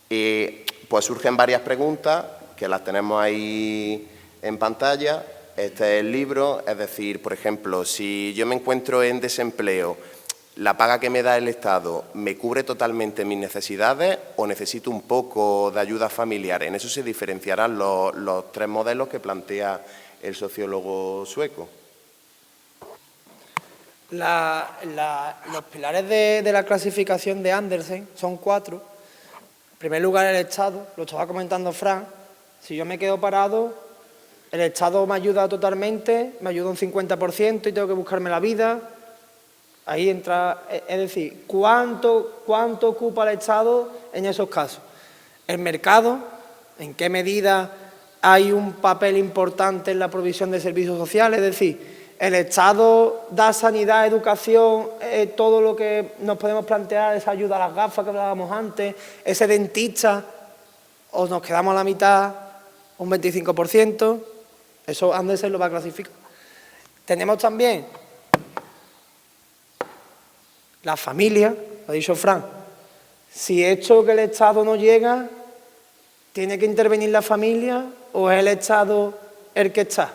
Pues surgen varias preguntas que las tenemos ahí en pantalla. Este es el libro, es decir, por ejemplo, si yo me encuentro en desempleo, ¿la paga que me da el Estado me cubre totalmente mis necesidades o necesito un poco de ayuda familiar? En eso se diferenciarán los tres modelos que plantea el sociólogo sueco. Los pilares de la clasificación de Andersen son cuatro. En primer lugar, el Estado, lo estaba comentando Fran. Si yo me quedo parado, el Estado me ayuda totalmente, me ayuda un 50% y tengo que buscarme la vida. Ahí entra, es decir, ¿cuánto ocupa el Estado en esos casos? El mercado, ¿en qué medida hay un papel importante en la provisión de servicios sociales? Es decir, el Estado da sanidad, educación, todo lo que nos podemos plantear, esa ayuda a las gafas que hablábamos antes, ese dentista, o nos quedamos a la mitad, un 25%, eso Andersen lo va a clasificar. Tenemos también la familia, lo ha dicho Fran, si esto que el Estado no llega, ¿tiene que intervenir la familia o es el Estado el que está?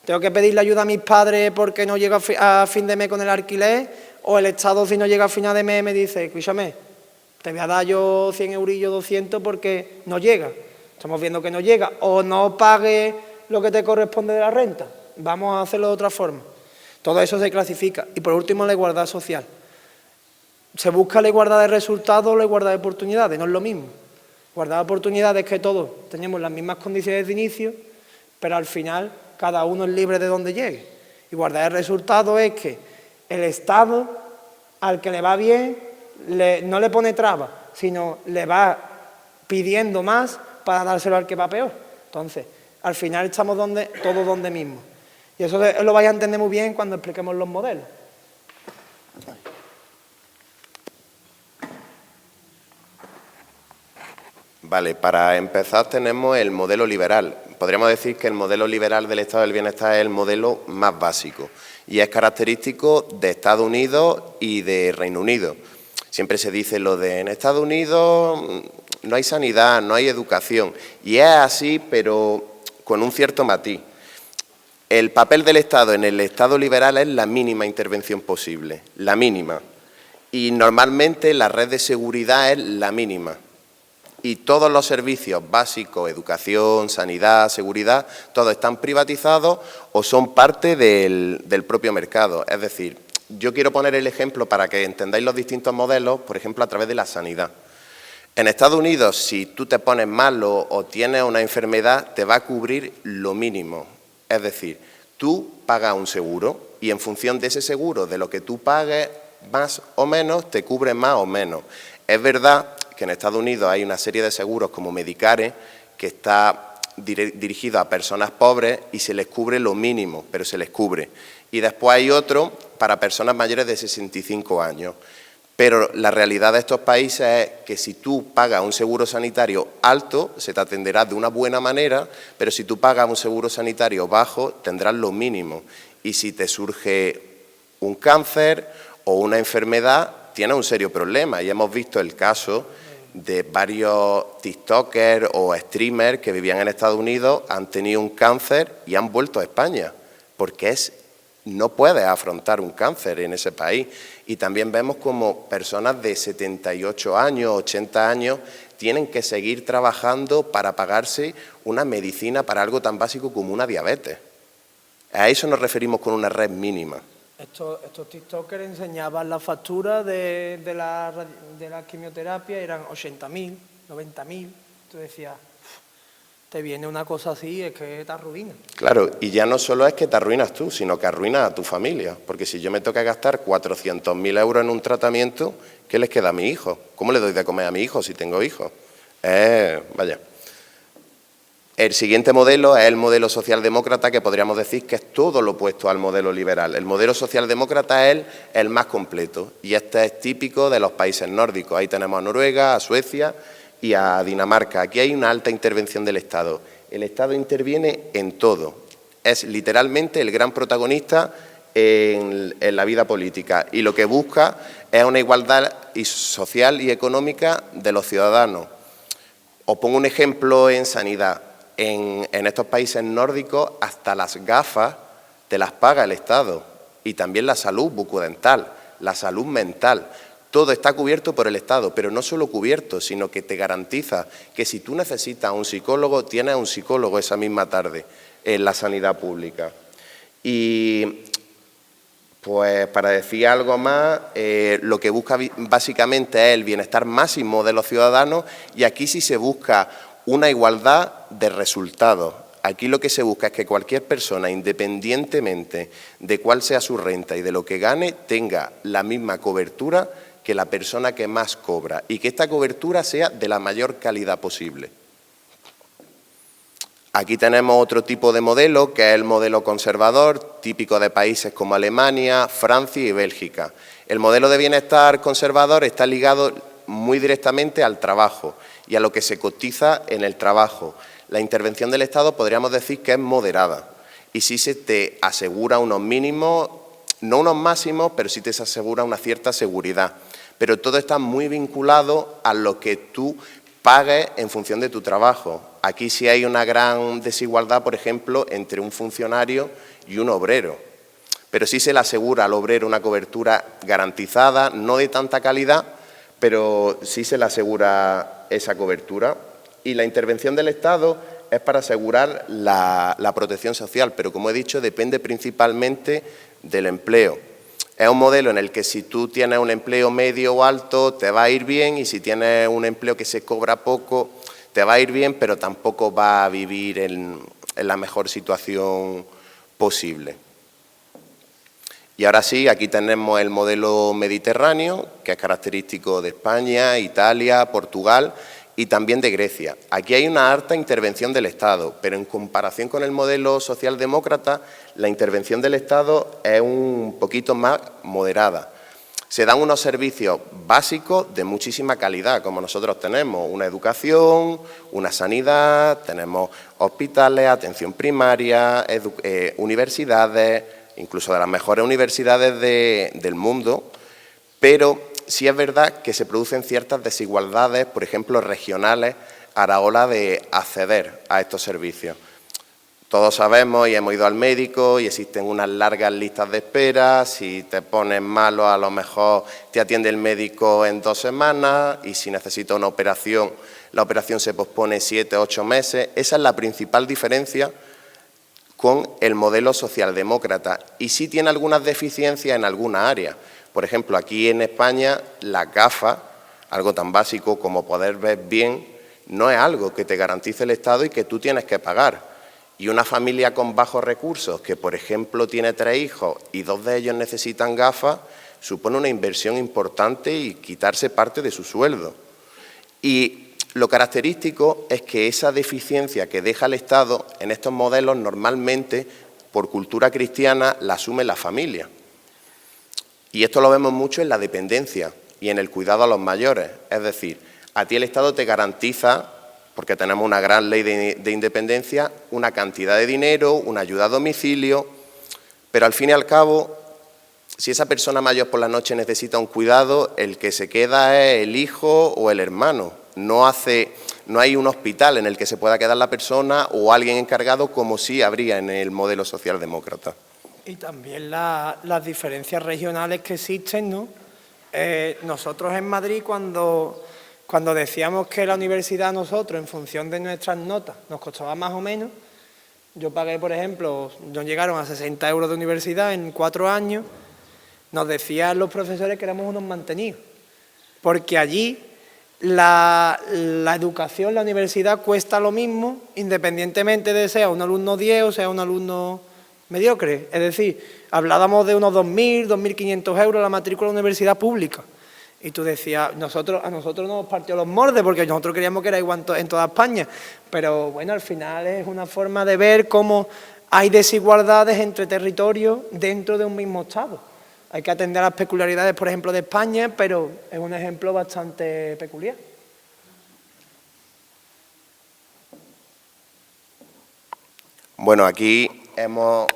¿Tengo que pedirle ayuda a mis padres porque no llego a fin de mes con el alquiler? ¿O el Estado, si no llega a final de mes, me dice, escúchame, te voy a dar yo 100 eurillos, 200 porque no llega? Estamos viendo que no llega. O no pague lo que te corresponde de la renta. Vamos a hacerlo de otra forma. Todo eso se clasifica. Y por último, la igualdad social. ¿Se busca la igualdad de resultados o la igualdad de oportunidades? No es lo mismo. Igualdad de oportunidades es que todos tenemos las mismas condiciones de inicio, pero al final cada uno es libre de donde llegue. Igualdad de resultados es que el Estado, al que le va bien, no le pone trabas, sino le va pidiendo más para dárselo al que va peor. Entonces, al final estamos todos donde mismo. Y eso lo vais a entender muy bien cuando expliquemos los modelos. Vale, para empezar tenemos el modelo liberal. Podríamos decir que el modelo liberal del Estado del Bienestar es el modelo más básico y es característico de Estados Unidos y de Reino Unido. Siempre se dice lo de en Estados Unidos no hay sanidad, no hay educación, y es así, pero con un cierto matiz. El papel del Estado en el Estado liberal es la mínima intervención posible, la mínima, y normalmente la red de seguridad es la mínima. Y todos los servicios básicos, educación, sanidad, seguridad, todos están privatizados o son parte del propio mercado. Es decir, yo quiero poner el ejemplo para que entendáis los distintos modelos, por ejemplo, a través de la sanidad. En Estados Unidos, si tú te pones malo o tienes una enfermedad, te va a cubrir lo mínimo. Es decir, tú pagas un seguro y en función de ese seguro, de lo que tú pagues, más o menos, te cubre más o menos. Es verdad que en Estados Unidos hay una serie de seguros como Medicare que está dirigido a personas pobres y se les cubre lo mínimo, pero se les cubre. Y después hay otro para personas mayores de 65 años. Pero la realidad de estos países es que si tú pagas un seguro sanitario alto, se te atenderá de una buena manera, pero si tú pagas un seguro sanitario bajo, tendrás lo mínimo. Y si te surge un cáncer o una enfermedad, tienes un serio problema. Y hemos visto el caso de varios tiktokers o streamers que vivían en Estados Unidos, han tenido un cáncer y han vuelto a España, porque no puedes afrontar un cáncer en ese país. Y también vemos como personas de 78 años, 80 años, tienen que seguir trabajando para pagarse una medicina para algo tan básico como una diabetes. A eso nos referimos con una red mínima. Estos tiktokers enseñaban la factura de la quimioterapia, eran 80.000, 90.000. Tú decías, te viene una cosa así, es que te arruina. Claro, y ya no solo es que te arruinas tú, sino que arruinas a tu familia. Porque si yo me toca gastar 400.000 euros en un tratamiento, ¿qué les queda a mi hijo? ¿Cómo le doy de comer a mi hijo si tengo hijos? Vaya. El siguiente modelo es el modelo socialdemócrata, que podríamos decir que es todo lo opuesto al modelo liberal. El modelo socialdemócrata es el más completo y este es típico de los países nórdicos. Ahí tenemos a Noruega, a Suecia y a Dinamarca. Aquí hay una alta intervención del Estado. El Estado interviene en todo. Es literalmente el gran protagonista en la vida política y lo que busca es una igualdad social y económica de los ciudadanos. Os pongo un ejemplo en sanidad. En estos países nórdicos hasta las gafas te las paga el Estado y también la salud bucodental, la salud mental. Todo está cubierto por el Estado, pero no solo cubierto, sino que te garantiza que si tú necesitas un psicólogo, tienes a un psicólogo esa misma tarde en la sanidad pública. Y pues para decir algo más, lo que busca básicamente es el bienestar máximo de los ciudadanos y aquí sí se busca una igualdad de resultados. Aquí lo que se busca es que cualquier persona, independientemente de cuál sea su renta y de lo que gane, tenga la misma cobertura que la persona que más cobra y que esta cobertura sea de la mayor calidad posible. Aquí tenemos otro tipo de modelo, que es el modelo conservador, típico de países como Alemania, Francia y Bélgica. El modelo de bienestar conservador está ligado muy directamente al trabajo y a lo que se cotiza en el trabajo. La intervención del Estado podríamos decir que es moderada y sí se te asegura unos mínimos, no unos máximos, pero sí te asegura una cierta seguridad. Pero todo está muy vinculado a lo que tú pagues en función de tu trabajo. Aquí sí hay una gran desigualdad, por ejemplo, entre un funcionario y un obrero. Pero sí se le asegura al obrero una cobertura garantizada, no de tanta calidad, pero sí se le asegura esa cobertura. Y la intervención del Estado es para asegurar la protección social, pero como he dicho, depende principalmente del empleo. Es un modelo en el que si tú tienes un empleo medio o alto te va a ir bien y si tienes un empleo que se cobra poco te va a ir bien, pero tampoco va a vivir en la mejor situación posible. Y ahora sí, aquí tenemos el modelo mediterráneo, que es característico de España, Italia, Portugal y también de Grecia. Aquí hay una alta intervención del Estado, pero en comparación con el modelo socialdemócrata, la intervención del Estado es un poquito más moderada. Se dan unos servicios básicos de muchísima calidad, como nosotros tenemos, una educación, una sanidad, tenemos hospitales, atención primaria, universidades, incluso de las mejores universidades del mundo, pero sí es verdad que se producen ciertas desigualdades, por ejemplo, regionales, a la hora de acceder a estos servicios. Todos sabemos y hemos ido al médico y existen unas largas listas de espera. Si te pones malo, a lo mejor te atiende el médico en 2 semanas y si necesitas una operación, la operación se pospone 7 o 8 meses. Esa es la principal diferencia con el modelo socialdemócrata y sí tiene algunas deficiencias en algunas áreas. Por ejemplo, aquí en España la gafas, algo tan básico como poder ver bien, no es algo que te garantice el Estado y que tú tienes que pagar. Y una familia con bajos recursos, que por ejemplo tiene 3 hijos y 2 de ellos necesitan gafas, supone una inversión importante y quitarse parte de su sueldo. Y lo característico es que esa deficiencia que deja el Estado en estos modelos normalmente, por cultura cristiana, la asume la familia. Y esto lo vemos mucho en la dependencia y en el cuidado a los mayores. Es decir, a ti el Estado te garantiza, porque tenemos una gran ley de independencia, una cantidad de dinero, una ayuda a domicilio, pero al fin y al cabo, si esa persona mayor por la noche necesita un cuidado, el que se queda es el hijo o el hermano. No hay un hospital en el que se pueda quedar la persona o alguien encargado como sí habría en el modelo socialdemócrata. Y también las diferencias regionales que existen, ¿no? Nosotros en Madrid, cuando decíamos que la universidad a nosotros, en función de nuestras notas, nos costaba más o menos, yo pagué, por ejemplo, nos llegaron a 60 euros de universidad en 4 años, nos decían los profesores que éramos unos mantenidos, porque allí la educación, la universidad cuesta lo mismo, independientemente de sea un alumno 10 o sea un alumno mediocre. Es decir, hablábamos de unos 2.000, 2.500 euros la matrícula de la universidad pública. Y tú decías, a nosotros nos partió los mordes porque nosotros queríamos que era igual en toda España. Pero bueno, al final es una forma de ver cómo hay desigualdades entre territorios dentro de un mismo Estado. Hay que atender a las peculiaridades, por ejemplo, de España, pero es un ejemplo bastante peculiar. Bueno, aquí hemos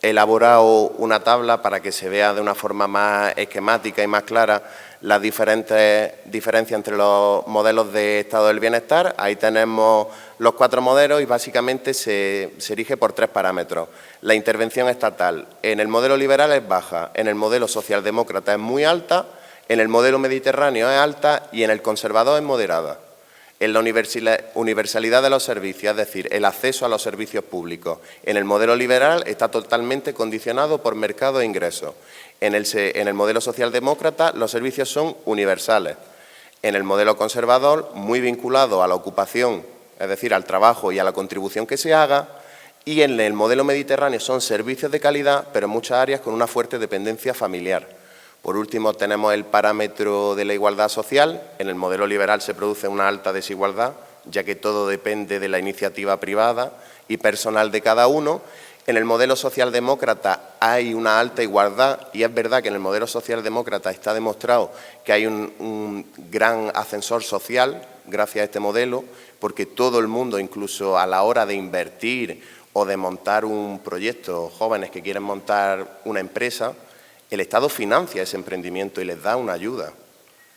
elaborado una tabla para que se vea de una forma más esquemática y más clara las diferentes diferencias entre los modelos de estado del bienestar. Ahí tenemos los 4 modelos y básicamente se rige por 3 parámetros. La intervención estatal en el modelo liberal es baja, en el modelo socialdemócrata es muy alta, en el modelo mediterráneo es alta y en el conservador es moderada. En la universalidad de los servicios, es decir, el acceso a los servicios públicos, en el modelo liberal está totalmente condicionado por mercado e ingresos. En el modelo socialdemócrata los servicios son universales. En el modelo conservador, muy vinculado a la ocupación, es decir, al trabajo y a la contribución que se haga, Y en el modelo mediterráneo son servicios de calidad, pero en muchas áreas con una fuerte dependencia familiar. Por último, tenemos el parámetro de la igualdad social. En el modelo liberal se produce una alta desigualdad, ya que todo depende de la iniciativa privada y personal de cada uno. En el modelo socialdemócrata hay una alta igualdad y es verdad que en el modelo socialdemócrata está demostrado que hay un gran ascensor social gracias a este modelo, porque todo el mundo, incluso a la hora de invertir o de montar un proyecto, jóvenes que quieren montar una empresa, el Estado financia ese emprendimiento y les da una ayuda.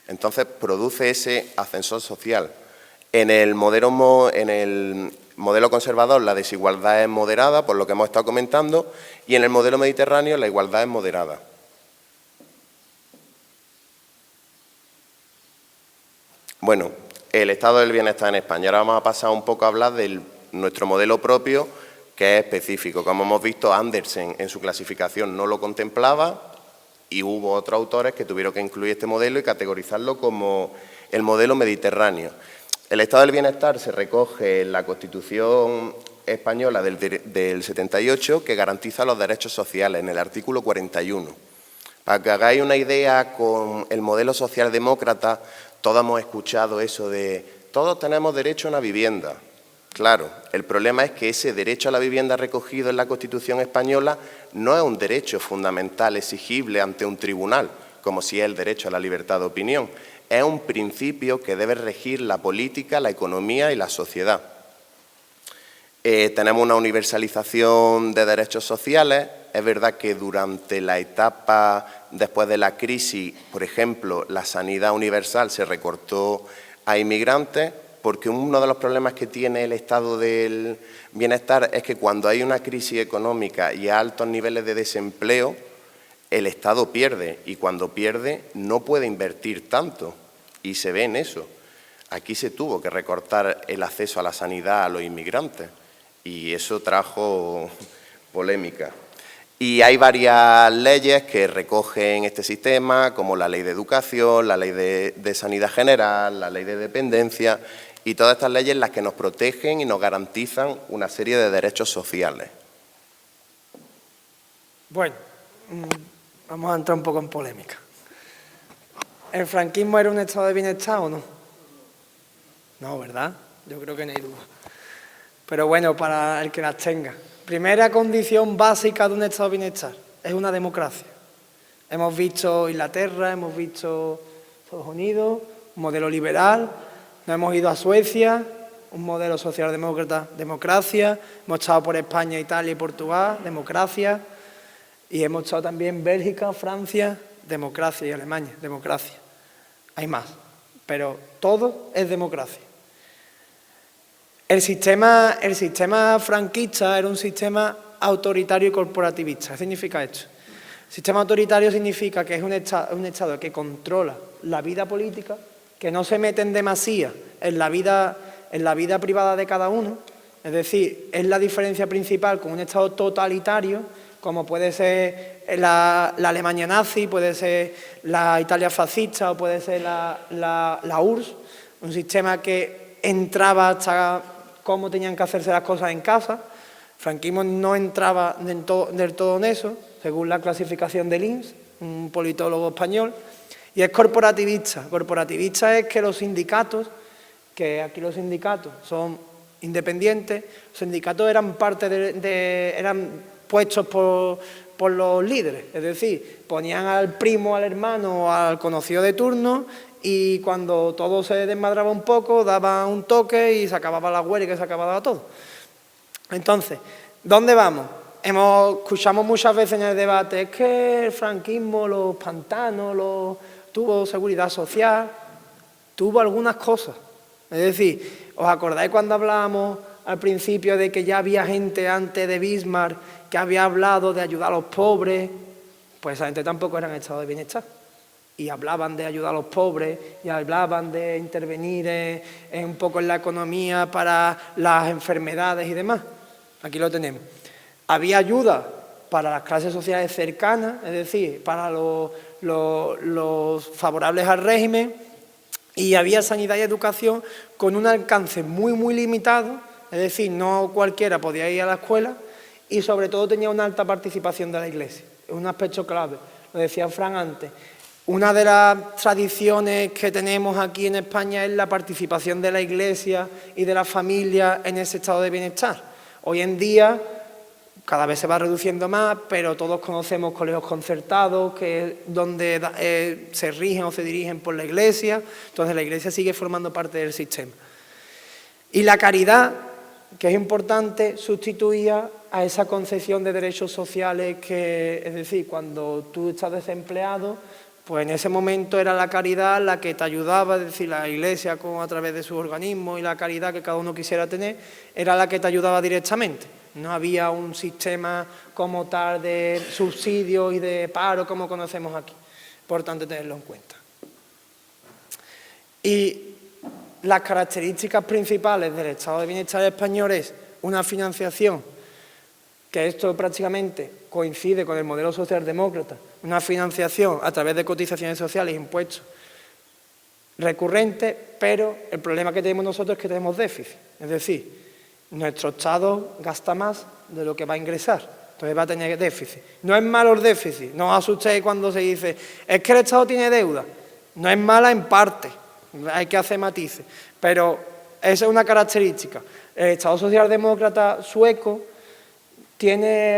Entonces, produce ese ascensor social. En el modelo conservador la desigualdad es moderada, por lo que hemos estado comentando, y en el modelo mediterráneo la igualdad es moderada. Bueno, el estado del bienestar en España. Ahora vamos a pasar un poco a hablar de nuestro modelo propio, que es específico. Como hemos visto, Andersen en su clasificación no lo contemplaba y hubo otros autores que tuvieron que incluir este modelo y categorizarlo como el modelo mediterráneo. El estado del bienestar se recoge en la Constitución española del 78, que garantiza los derechos sociales en el artículo 41. Para que hagáis una idea, con el modelo socialdemócrata, todos hemos escuchado eso de todos tenemos derecho a una vivienda. Claro, el problema es que ese derecho a la vivienda recogido en la Constitución española no es un derecho fundamental exigible ante un tribunal, como si es el derecho a la libertad de opinión. Es un principio que debe regir la política, la economía y la sociedad. Tenemos una universalización de derechos sociales. Es verdad que durante la etapa después de la crisis, por ejemplo, la sanidad universal se recortó a inmigrantes, porque uno de los problemas que tiene el estado del bienestar es que cuando hay una crisis económica y altos niveles de desempleo, el Estado pierde, y cuando pierde no puede invertir tanto, y se ve en eso. Aquí se tuvo que recortar el acceso a la sanidad a los inmigrantes, y eso trajo polémica. Y hay varias leyes que recogen este sistema, como la Ley de Educación, la Ley de Sanidad General, la Ley de Dependencia, y todas estas leyes las que nos protegen y nos garantizan una serie de derechos sociales. Bueno, vamos a entrar un poco en polémica. ¿El franquismo era un estado de bienestar o no? No, ¿verdad? Yo creo que no hay duda. Pero bueno, para el que las tenga. Primera condición básica de un estado de bienestar es una democracia. Hemos visto Inglaterra, hemos visto Estados Unidos, un modelo liberal, nos hemos ido a Suecia, un modelo socialdemócrata, democracia, hemos estado por España, Italia y Portugal, democracia, y hemos estado también en Bélgica, Francia, democracia, y Alemania, democracia. Hay más, pero todo es democracia. El sistema franquista era un sistema autoritario y corporativista. ¿Qué significa esto? El sistema autoritario significa que es un Estado que controla la vida política, que no se mete en demasía en la vida privada de cada uno. Es decir, es la diferencia principal con un Estado totalitario, como puede ser la Alemania nazi, puede ser la Italia fascista o puede ser la URSS, un sistema que entraba hasta cómo tenían que hacerse las cosas en casa. El franquismo no entraba del todo en eso, según la clasificación de Linz, un politólogo español, y es corporativista. Corporativista es que los sindicatos, que aquí los sindicatos son independientes, los sindicatos eran eran puestos por los líderes, es decir, ponían al primo, al hermano, al conocido de turno, y cuando todo se desmadraba un poco, daba un toque y se acababa la huelga y que se acababa todo. Entonces, ¿dónde vamos? Escuchamos muchas veces en el debate, es que el franquismo, los pantanos, tuvo seguridad social, tuvo algunas cosas. Es decir, ¿os acordáis cuando hablábamos al principio de que ya había gente antes de Bismarck que había hablado de ayudar a los pobres? Pues esa gente tampoco era en estado de bienestar. Y hablaban de ayudar a los pobres, y hablaban de intervenir un poco en la economía para las enfermedades y demás. Aquí lo tenemos. Había ayuda para las clases sociales cercanas, es decir, para los favorables al régimen, y había sanidad y educación con un alcance muy, muy limitado, es decir, no cualquiera podía ir a la escuela, y sobre todo tenía una alta participación de la Iglesia. Es un aspecto clave, lo decía Fran antes. Una de las tradiciones que tenemos aquí en España es la participación de la Iglesia y de la familia en ese estado de bienestar. Hoy en día cada vez se va reduciendo más, pero todos conocemos colegios concertados donde se rigen o se dirigen por la Iglesia, entonces la Iglesia sigue formando parte del sistema. Y la caridad, que es importante, sustituía a esa concepción de derechos sociales es decir, cuando tú estás desempleado, pues en ese momento era la caridad la que te ayudaba, es decir, la Iglesia a través de sus organismos y la caridad que cada uno quisiera tener, era la que te ayudaba directamente. No había un sistema como tal de subsidio y de paro como conocemos aquí. Importante tenerlo en cuenta. Y las características principales del estado de bienestar español es una financiación, que esto prácticamente coincide con el modelo socialdemócrata, una financiación a través de cotizaciones sociales e impuestos recurrente, pero el problema que tenemos nosotros es que tenemos déficit, es decir, nuestro Estado gasta más de lo que va a ingresar, entonces va a tener déficit. No es malo el déficit, no os asustéis cuando se dice, es que el Estado tiene deuda, no es mala en parte, hay que hacer matices, pero esa es una característica. El Estado socialdemócrata sueco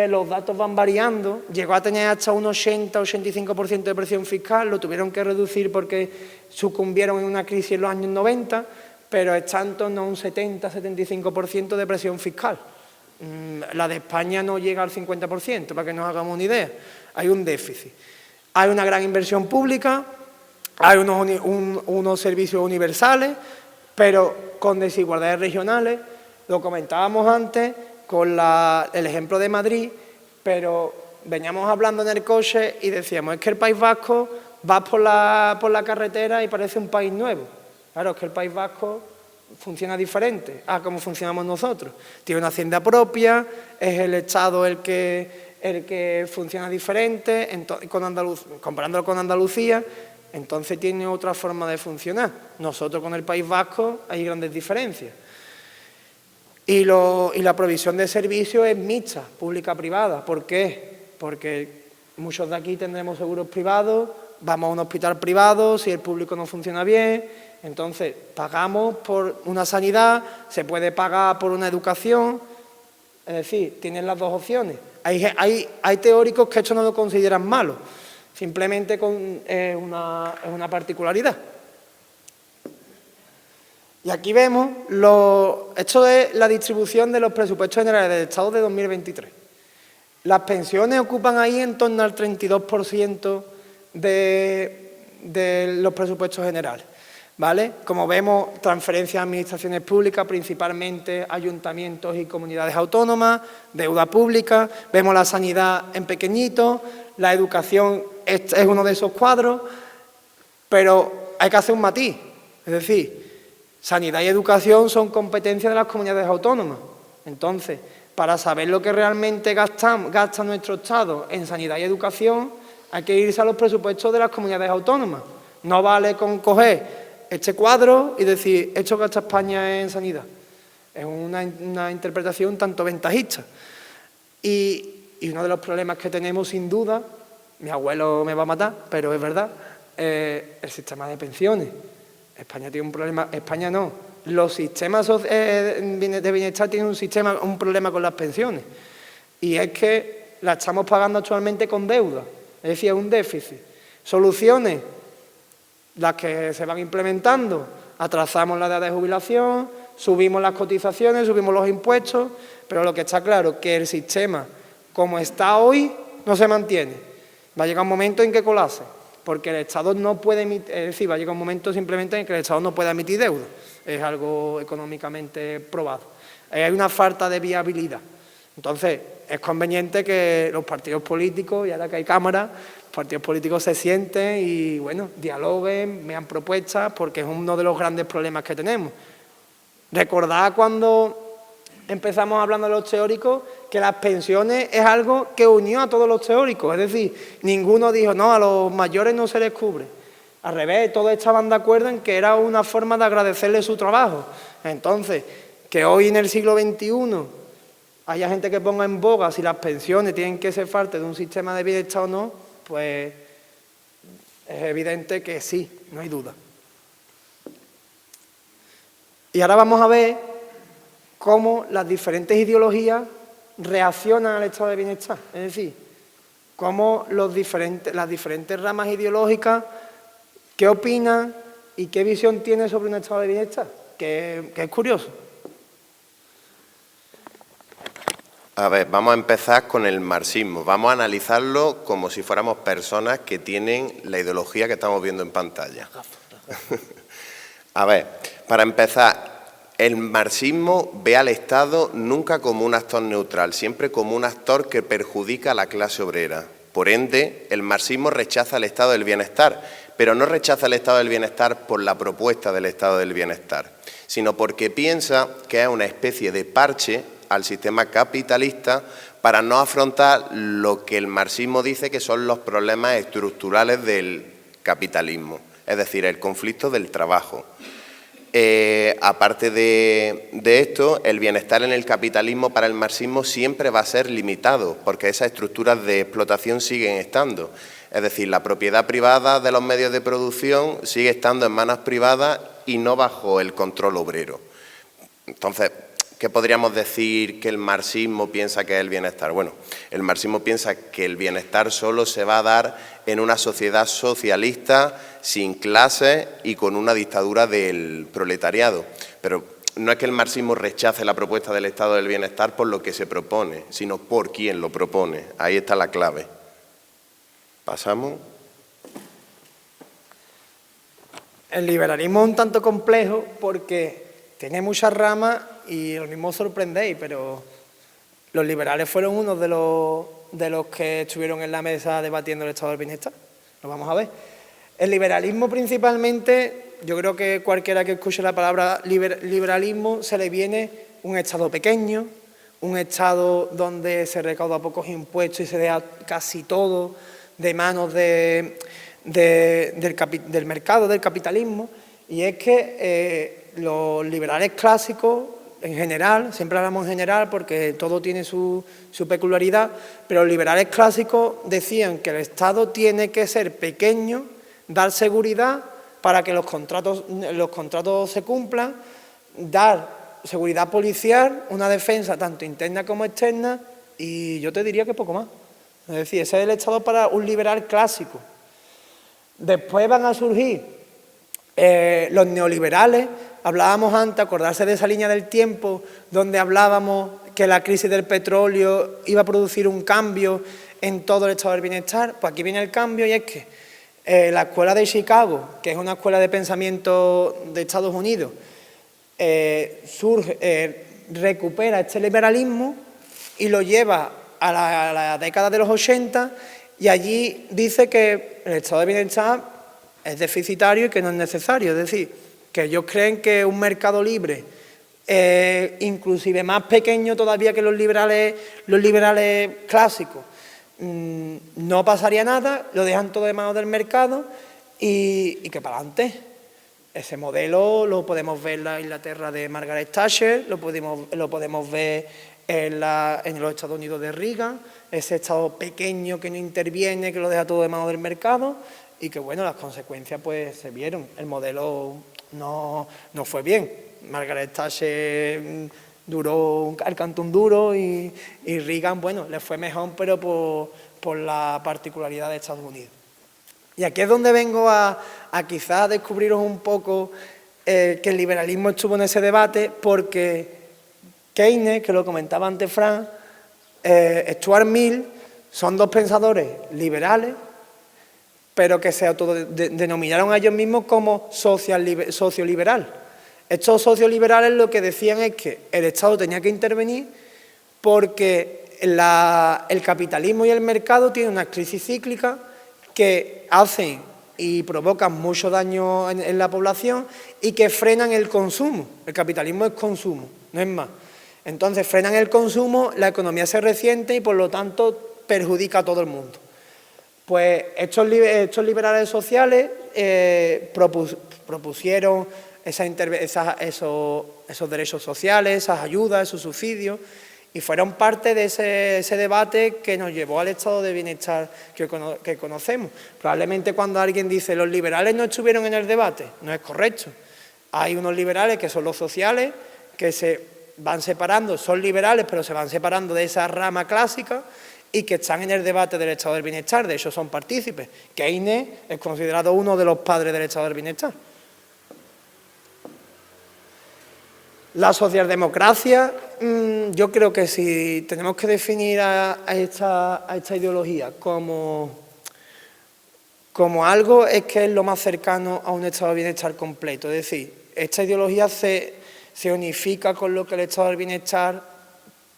los datos van variando, llegó a tener hasta un 80-85% de presión fiscal, lo tuvieron que reducir porque sucumbieron en una crisis en los años 90, pero está en torno a un 70-75% de presión fiscal. La de España no llega al 50%, para que nos hagamos una idea. Hay un déficit. Hay una gran inversión pública, hay unos servicios universales, pero con desigualdades regionales. Lo comentábamos antes con el ejemplo de Madrid, pero veníamos hablando en el coche y decíamos, es que el País Vasco va por la carretera y parece un país nuevo. Claro, es que el País Vasco funciona diferente a como funcionamos nosotros. Tiene una hacienda propia, es el Estado el que funciona diferente, comparándolo con Andalucía, entonces tiene otra forma de funcionar. Nosotros con el País Vasco hay grandes diferencias. Y la provisión de servicios es mixta, pública-privada. ¿Por qué? Porque muchos de aquí tendremos seguros privados, vamos a un hospital privado, si el público no funciona bien, entonces pagamos por una sanidad, se puede pagar por una educación, es decir, tienen las dos opciones. Hay teóricos que esto no lo consideran malo, simplemente es una particularidad. Y aquí vemos, esto es la distribución de los presupuestos generales del Estado de 2023. Las pensiones ocupan ahí en torno al 32% de los presupuestos generales, ¿vale? Como vemos, transferencias a administraciones públicas, principalmente ayuntamientos y comunidades autónomas, deuda pública, vemos la sanidad en pequeñito, la educación es uno de esos cuadros, pero hay que hacer un matiz, es decir, sanidad y educación son competencias de las comunidades autónomas. Entonces, para saber lo que realmente gasta nuestro Estado en sanidad y educación, hay que irse a los presupuestos de las comunidades autónomas. No vale con coger este cuadro y decir, esto gasta España en sanidad. Es una interpretación tanto ventajista. Y uno de los problemas que tenemos, sin duda, mi abuelo me va a matar, pero es verdad, el sistema de pensiones. España tiene un problema, España no, los sistemas de bienestar tienen un problema con las pensiones, y es que las estamos pagando actualmente con deuda, es decir, un déficit. Soluciones, las que se van implementando, atrasamos la edad de jubilación, subimos las cotizaciones, subimos los impuestos, pero lo que está claro es que el sistema, como está hoy, no se mantiene. Va a llegar un momento en que colapse, porque el Estado no puede emitir, es decir, va a llegar un momento simplemente en que el Estado no pueda emitir deuda. Es algo económicamente probado. Hay una falta de viabilidad. Entonces, es conveniente que los partidos políticos, y ahora que hay cámaras, los partidos políticos se sienten y, bueno, dialoguen, vean propuestas, porque es uno de los grandes problemas que tenemos. Recordad cuando empezamos hablando de los teóricos, que las pensiones es algo que unió a todos los teóricos, es decir, ninguno dijo, no, a los mayores no se les cubre. Al revés, todos estaban de acuerdo en que era una forma de agradecerle su trabajo. Entonces, que hoy en el siglo XXI haya gente que ponga en boga si las pensiones tienen que ser parte de un sistema de bienestar o no, pues es evidente que sí, no hay duda. Y ahora vamos a ver cómo las diferentes ideologías reaccionan al estado de bienestar. Es decir, cómo las diferentes ramas ideológicas, qué opinan y qué visión tienen sobre un estado de bienestar, que es curioso. A ver, vamos a empezar con el marxismo. Vamos a analizarlo como si fuéramos personas que tienen la ideología que estamos viendo en pantalla. A ver, para empezar, el marxismo ve al Estado nunca como un actor neutral, siempre como un actor que perjudica a la clase obrera. Por ende, el marxismo rechaza el estado del bienestar, pero no rechaza el estado del bienestar por la propuesta del estado del bienestar, sino porque piensa que es una especie de parche al sistema capitalista para no afrontar lo que el marxismo dice que son los problemas estructurales del capitalismo, es decir, el conflicto del trabajo. Aparte de esto, el bienestar en el capitalismo para el marxismo siempre va a ser limitado, porque esas estructuras de explotación siguen estando. Es decir, la propiedad privada de los medios de producción sigue estando en manos privadas y no bajo el control obrero. Entonces, ¿qué podríamos decir que el marxismo piensa que es el bienestar? Bueno, el marxismo piensa que el bienestar solo se va a dar en una sociedad socialista, sin clases y con una dictadura del proletariado. Pero no es que el marxismo rechace la propuesta del estado del bienestar por lo que se propone, sino por quién lo propone. Ahí está la clave. Pasamos. El liberalismo es un tanto complejo porque tiene muchas ramas y lo mismo os sorprendéis, pero los liberales fueron unos de los que estuvieron en la mesa debatiendo el estado del bienestar. Lo vamos a ver. El liberalismo principalmente, yo creo que cualquiera que escuche la palabra liberalismo se le viene un Estado pequeño, un Estado donde se recauda pocos impuestos y se deja casi todo de manos del mercado, del capitalismo. Y es que los liberales clásicos, en general, siempre hablamos en general porque todo tiene su peculiaridad, pero los liberales clásicos decían que el Estado tiene que ser pequeño, dar seguridad para que los contratos se cumplan, dar seguridad policial, una defensa tanto interna como externa, y yo te diría que poco más. Es decir, ese es el Estado para un liberal clásico. Después van a surgir los neoliberales. Hablábamos antes, acordarse de esa línea del tiempo, donde hablábamos que la crisis del petróleo iba a producir un cambio en todo el estado del bienestar. Pues aquí viene el cambio y es que la escuela de Chicago, que es una escuela de pensamiento de Estados Unidos, recupera este liberalismo y lo lleva a la década de los 80 y allí dice que el estado de bienestar es deficitario y que no es necesario. Es decir, que ellos creen que un mercado libre, inclusive más pequeño todavía que los liberales clásicos, no pasaría nada, lo dejan todo de manos del mercado y que para adelante. Ese modelo lo podemos ver en la Inglaterra de Margaret Thatcher, lo podemos ver en los Estados Unidos de Reagan, ese Estado pequeño que no interviene, que lo deja todo de manos del mercado y que, bueno, las consecuencias pues se vieron. El modelo no fue bien. Margaret Thatcher alcanzó un duro y Reagan, bueno, le fue mejor, pero por la particularidad de Estados Unidos. Y aquí es donde vengo a quizás descubriros un poco que el liberalismo estuvo en ese debate, porque Keynes, que lo comentaba antes Fran, Stuart Mill, son dos pensadores liberales, pero que se autodenominaron a ellos mismos como socioliberal. Estos socioliberales lo que decían es que el Estado tenía que intervenir porque el capitalismo y el mercado tienen una crisis cíclica que hacen y provocan mucho daño en la población y que frenan el consumo. El capitalismo es consumo, no es más. Entonces frenan el consumo, la economía se resiente y por lo tanto perjudica a todo el mundo. Pues estos liberales sociales propusieron esos derechos sociales, esas ayudas, esos subsidios, y fueron parte de ese debate que nos llevó al estado de bienestar que conocemos. Probablemente cuando alguien dice los liberales no estuvieron en el debate, no es correcto. Hay unos liberales que son los sociales, que se van separando, son liberales pero se van separando de esa rama clásica y que están en el debate del estado del bienestar, de hecho son partícipes. Keynes es considerado uno de los padres del estado del bienestar. La socialdemocracia, yo creo que si tenemos que definir a esta ideología como algo, es que es lo más cercano a un estado de bienestar completo. Es decir, esta ideología se unifica con lo que el estado del bienestar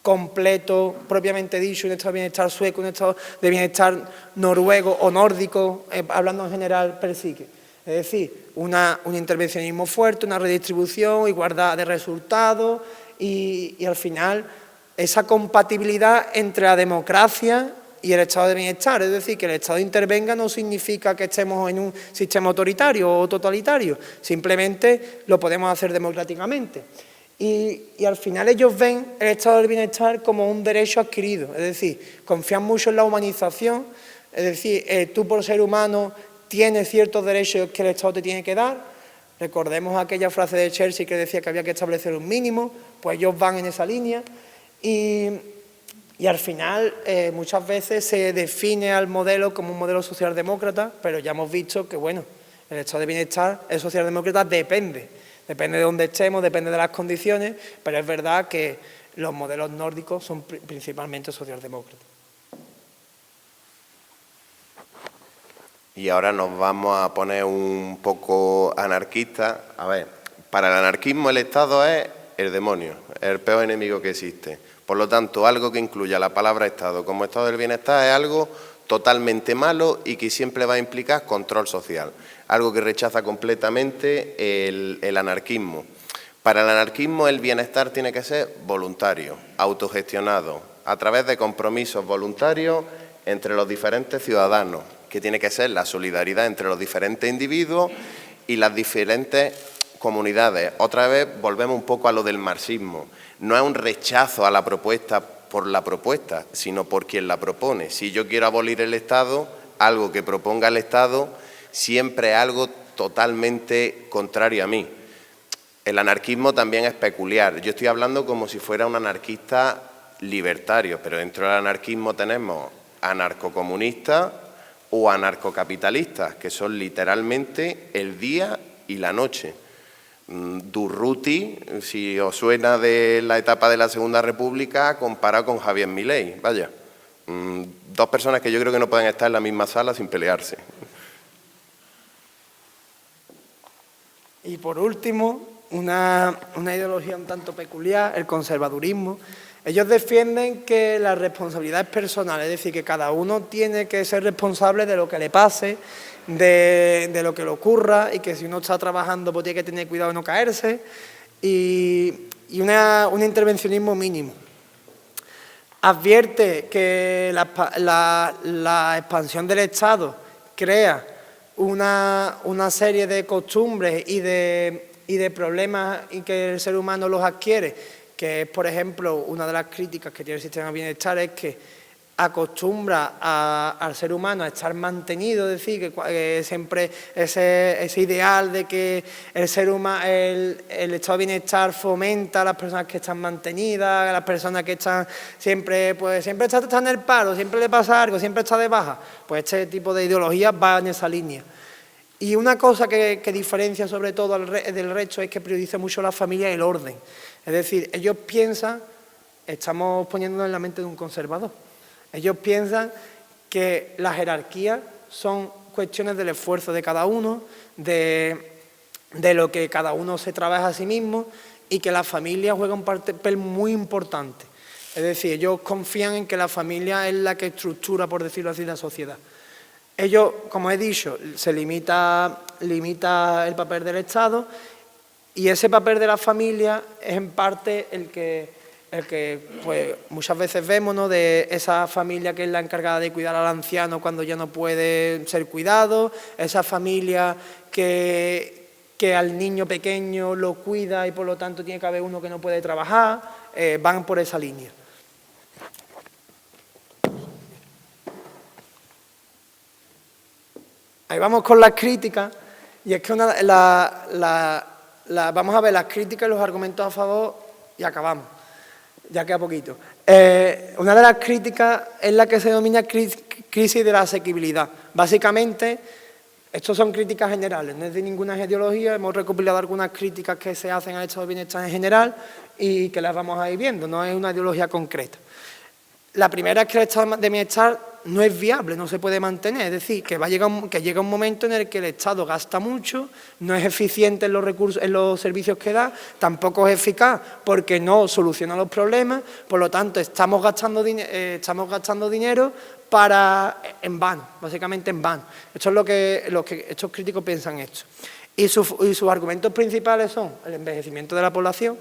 completo, propiamente dicho, un estado de bienestar sueco, un estado de bienestar noruego o nórdico, hablando en general, persigue. Es decir, un intervencionismo fuerte, una redistribución, igualdad de resultados y al final esa compatibilidad entre la democracia y el estado de bienestar. Es decir, que el Estado intervenga no significa que estemos en un sistema autoritario o totalitario, simplemente lo podemos hacer democráticamente. Y al final ellos ven el estado del bienestar como un derecho adquirido, es decir, confían mucho en la humanización, es decir, tú por ser humano tienes ciertos derechos que el Estado te tiene que dar. Recordemos aquella frase de Churchill que decía que había que establecer un mínimo, pues ellos van en esa línea y al final muchas veces se define al modelo como un modelo socialdemócrata, pero ya hemos visto que bueno, el estado de bienestar es socialdemócrata, depende de dónde estemos, depende de las condiciones, pero es verdad que los modelos nórdicos son principalmente socialdemócratas. Y ahora nos vamos a poner un poco anarquistas. A ver, para el anarquismo el Estado es el demonio, el peor enemigo que existe. Por lo tanto, algo que incluya la palabra Estado como estado del bienestar es algo totalmente malo y que siempre va a implicar control social. Algo que rechaza completamente el anarquismo. Para el anarquismo el bienestar tiene que ser voluntario, autogestionado, a través de compromisos voluntarios entre los diferentes ciudadanos, que tiene que ser la solidaridad entre los diferentes individuos y las diferentes comunidades. Otra vez volvemos un poco a lo del marxismo. No es un rechazo a la propuesta por la propuesta, sino por quien la propone. Si yo quiero abolir el Estado, algo que proponga el Estado siempre es algo totalmente contrario a mí. El anarquismo también es peculiar. Yo estoy hablando como si fuera un anarquista libertario, pero dentro del anarquismo tenemos anarcocomunistas o anarcocapitalistas, que son literalmente el día y la noche. Durruti, si os suena de la etapa de la Segunda República, comparado con Javier Milei, vaya. Dos personas que yo creo que no pueden estar en la misma sala sin pelearse. Y por último, una ideología un tanto peculiar, el conservadurismo. Ellos defienden que la responsabilidad es personal, es decir, que cada uno tiene que ser responsable de lo que le pase, de lo que le ocurra y que si uno está trabajando pues tiene que tener cuidado de no caerse y un intervencionismo mínimo. Advierte que la expansión del Estado crea una serie de costumbres y de problemas y que el ser humano los adquiere, que es, por ejemplo, una de las críticas que tiene el sistema de bienestar es que acostumbra al ser humano a estar mantenido, es decir, que siempre ese ideal de que el ser humano, el estado de bienestar fomenta a las personas que están mantenidas, a las personas que están siempre está en el paro, siempre le pasa algo, siempre está de baja. Pues este tipo de ideologías va en esa línea. Y una cosa que diferencia sobre todo del resto es que prioriza mucho la familia y el orden. Es decir, ellos piensan, estamos poniéndonos en la mente de un conservador, ellos piensan que las jerarquías son cuestiones del esfuerzo de cada uno, de lo que cada uno se trabaja a sí mismo y que la familia juega un papel muy importante. Es decir, ellos confían en que la familia es la que estructura, por decirlo así, la sociedad. Ellos, como he dicho, se limita el papel del Estado y ese papel de la familia es en parte el que pues, muchas veces vemos, ¿no?, de esa familia que es la encargada de cuidar al anciano cuando ya no puede ser cuidado, esa familia que al niño pequeño lo cuida y por lo tanto tiene que haber uno que no puede trabajar, van por esa línea. Ahí vamos con las críticas, y es que vamos a ver las críticas y los argumentos a favor y acabamos, ya queda poquito. Una de las críticas es la que se denomina crisis de la asequibilidad. Básicamente, estos son críticas generales, no es de ninguna ideología, hemos recopilado algunas críticas que se hacen al estado de bienestar en general y que las vamos a ir viendo, no es una ideología concreta. La primera es que el estado de bienestar no es viable, no se puede mantener, es decir, que llega un momento en el que el Estado gasta mucho, no es eficiente en los recursos, en los servicios que da, tampoco es eficaz porque no soluciona los problemas, por lo tanto estamos gastando dinero en vano, básicamente en vano. Esto es lo que estos críticos piensan esto. Y sus argumentos principales son el envejecimiento de la población.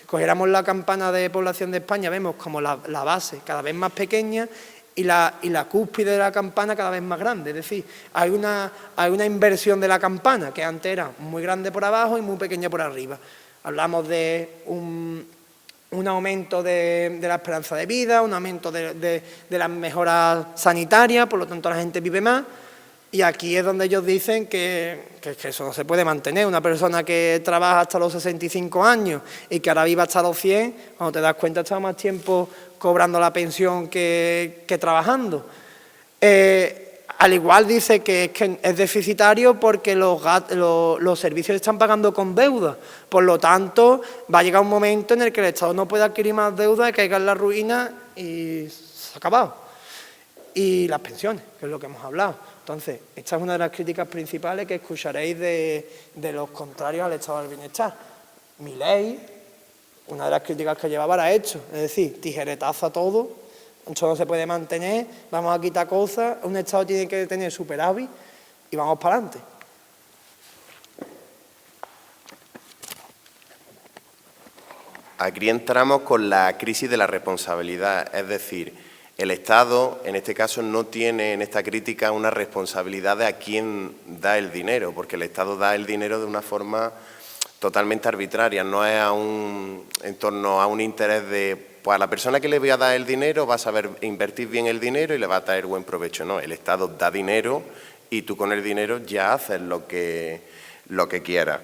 Si cogiéramos la campana de población de España, vemos como la base cada vez más pequeña y la cúspide de la campana cada vez más grande. Es decir, hay una inversión de la campana que antes era muy grande por abajo y muy pequeña por arriba. Hablamos de un aumento de la esperanza de vida, un aumento de las mejoras sanitarias, por lo tanto la gente vive más, y aquí es donde ellos dicen que eso no se puede mantener. Una persona que trabaja hasta los 65 años y que ahora viva hasta los 100, cuando te das cuenta está más tiempo cobrando la pensión que trabajando. Al igual dice que es deficitario porque los servicios están pagando con deuda. Por lo tanto, va a llegar un momento en el que el Estado no puede adquirir más deuda, caiga en la ruina y se ha acabado. Y las pensiones, que es lo que hemos hablado. Entonces, esta es una de las críticas principales que escucharéis de los contrarios al estado del bienestar. Milei, una de las críticas que llevaba era esto, es decir, tijeretazo a todo. Esto no se puede mantener, vamos a quitar cosas, un Estado tiene que tener superávit y vamos para adelante. Aquí entramos con la crisis de la responsabilidad, es decir, el Estado, en este caso, no tiene en esta crítica una responsabilidad de a quién da el dinero, porque el Estado da el dinero de una forma totalmente arbitraria, no es en torno a un interés de, pues a la persona que le voy a dar el dinero va a saber invertir bien el dinero y le va a traer buen provecho. No, el Estado da dinero y tú con el dinero ya haces lo que quieras.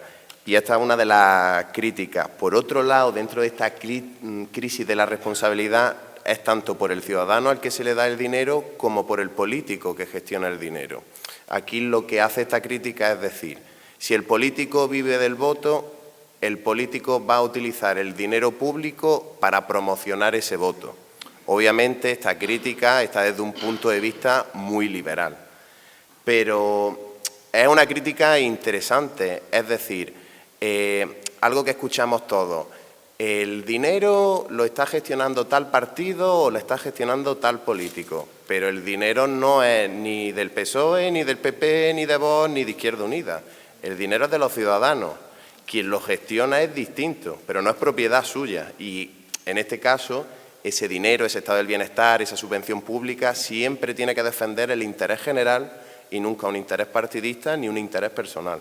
Y esta es una de las críticas. Por otro lado, dentro de esta crisis de la responsabilidad, es tanto por el ciudadano al que se le da el dinero como por el político que gestiona el dinero. Aquí lo que hace esta crítica es decir, si el político vive del voto, el político va a utilizar el dinero público para promocionar ese voto. Obviamente esta crítica está desde un punto de vista muy liberal, pero es una crítica interesante, es decir, algo que escuchamos todos. El dinero lo está gestionando tal partido o lo está gestionando tal político, pero el dinero no es ni del PSOE, ni del PP, ni de Vox, ni de Izquierda Unida. El dinero es de los ciudadanos. Quien lo gestiona es distinto, pero no es propiedad suya. Y en este caso, ese dinero, ese estado del bienestar, esa subvención pública, siempre tiene que defender el interés general y nunca un interés partidista ni un interés personal.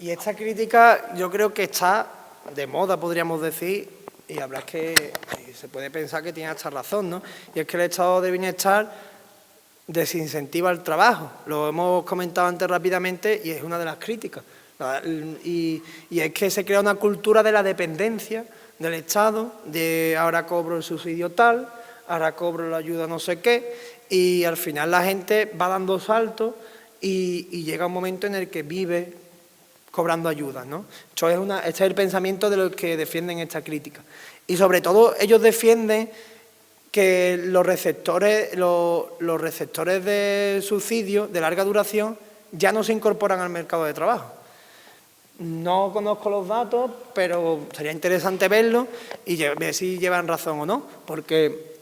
Y esta crítica yo creo que está de moda, podríamos decir, y habrá que se puede pensar que tiene hasta razón, ¿no? Y es que el estado de bienestar desincentiva el trabajo. Lo hemos comentado antes rápidamente y es una de las críticas. Y es que se crea una cultura de la dependencia del Estado, de ahora cobro el subsidio tal, ahora cobro la ayuda no sé qué, y al final la gente va dando saltos y llega un momento en el que vive cobrando ayuda, ¿no? Este es el pensamiento de los que defienden esta crítica. Y sobre todo ellos defienden que los receptores de subsidios de larga duración ya no se incorporan al mercado de trabajo. No conozco los datos, pero sería interesante verlos y ver si llevan razón o no, porque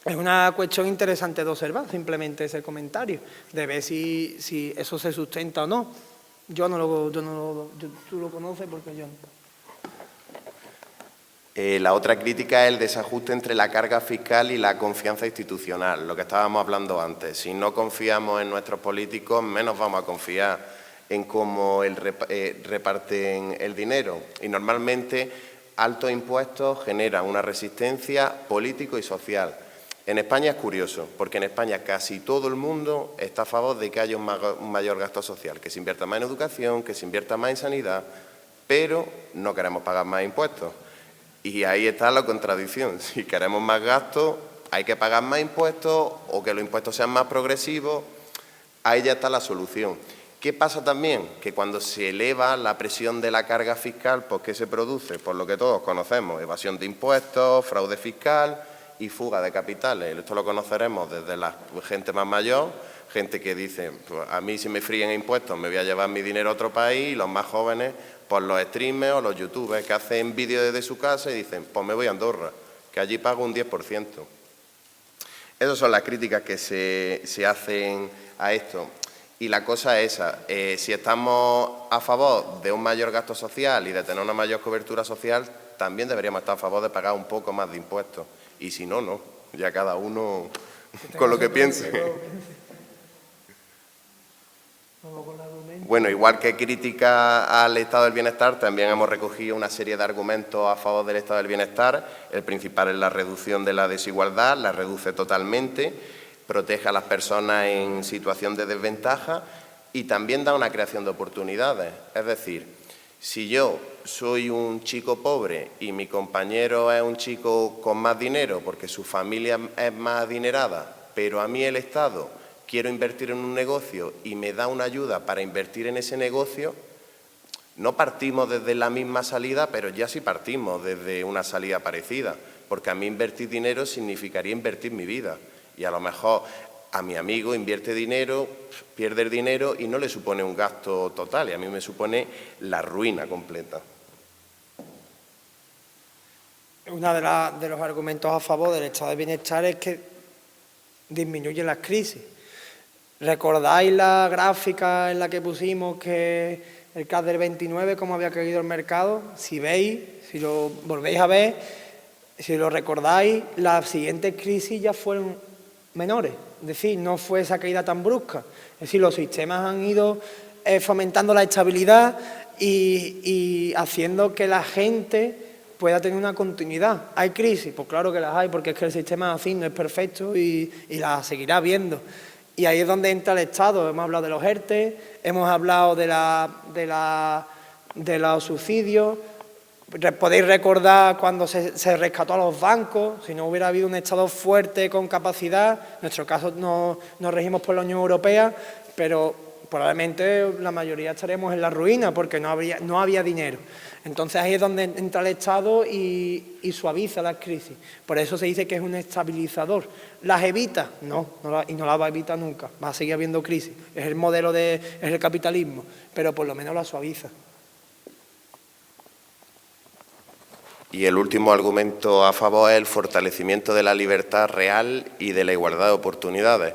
es una cuestión interesante de observar, simplemente ese comentario, de ver si eso se sustenta o no. Tú lo conoces porque yo no. La otra crítica es el desajuste entre la carga fiscal y la confianza institucional, lo que estábamos hablando antes. Si no confiamos en nuestros políticos, menos vamos a confiar en cómo reparten el dinero. Y normalmente altos impuestos generan una resistencia político y social. En España es curioso, porque en España casi todo el mundo está a favor de que haya un mayor gasto social, que se invierta más en educación, que se invierta más en sanidad, pero no queremos pagar más impuestos. Y ahí está la contradicción. Si queremos más gastos, hay que pagar más impuestos o que los impuestos sean más progresivos. Ahí ya está la solución. ¿Qué pasa también? Que cuando se eleva la presión de la carga fiscal, pues ¿qué se produce? Por lo que todos conocemos, evasión de impuestos, fraude fiscal y fuga de capitales. Esto lo conoceremos desde la gente más mayor, gente que dice, pues a mí si me fríen impuestos me voy a llevar mi dinero a otro país, y los más jóvenes, pues los streamers o los youtubers que hacen vídeos desde su casa y dicen, pues me voy a Andorra, que allí pago un 10%. Esas son las críticas que se hacen a esto. Y la cosa es esa, si estamos a favor de un mayor gasto social y de tener una mayor cobertura social, también deberíamos estar a favor de pagar un poco más de impuestos. Y si no, no. Ya cada uno con lo que piense. Bueno, igual que crítica al estado del bienestar, también hemos recogido una serie de argumentos a favor del estado del bienestar. El principal es la reducción de la desigualdad, la reduce totalmente, protege a las personas en situación de desventaja y también da una creación de oportunidades. Es decir, si yo soy un chico pobre y mi compañero es un chico con más dinero porque su familia es más adinerada, pero a mí el Estado quiero invertir en un negocio y me da una ayuda para invertir en ese negocio, no partimos desde la misma salida, pero ya sí partimos desde una salida parecida, porque a mí invertir dinero significaría invertir mi vida. Y a lo mejor a mi amigo invierte dinero, pierde el dinero y no le supone un gasto total, y a mí me supone la ruina completa. Uno de los argumentos a favor del estado de bienestar es que disminuye las crisis. ¿Recordáis la gráfica en la que pusimos que el CAC del 29, cómo había caído el mercado? Si veis, si lo volvéis a ver, si lo recordáis, las siguientes crisis ya fueron menores. Es decir, no fue esa caída tan brusca. Es decir, los sistemas han ido fomentando la estabilidad y haciendo que la gente pueda tener una continuidad. ¿Hay crisis? Pues claro que las hay, porque es que el sistema así no es perfecto y las seguirá habiendo. Y ahí es donde entra el Estado. Hemos hablado de los ERTE, hemos hablado de los subsidios. Podéis recordar cuando se rescató a los bancos, si no hubiera habido un Estado fuerte con capacidad. En nuestro caso nos regimos por la Unión Europea, pero probablemente la mayoría estaremos en la ruina porque no había dinero. Entonces ahí es donde entra el Estado y suaviza las crisis. Por eso se dice que es un estabilizador. ¿Las evita? No, y no las va a evitar nunca. Va a seguir habiendo crisis. Es el modelo es el capitalismo, pero por lo menos la suaviza. Y el último argumento a favor es el fortalecimiento de la libertad real y de la igualdad de oportunidades.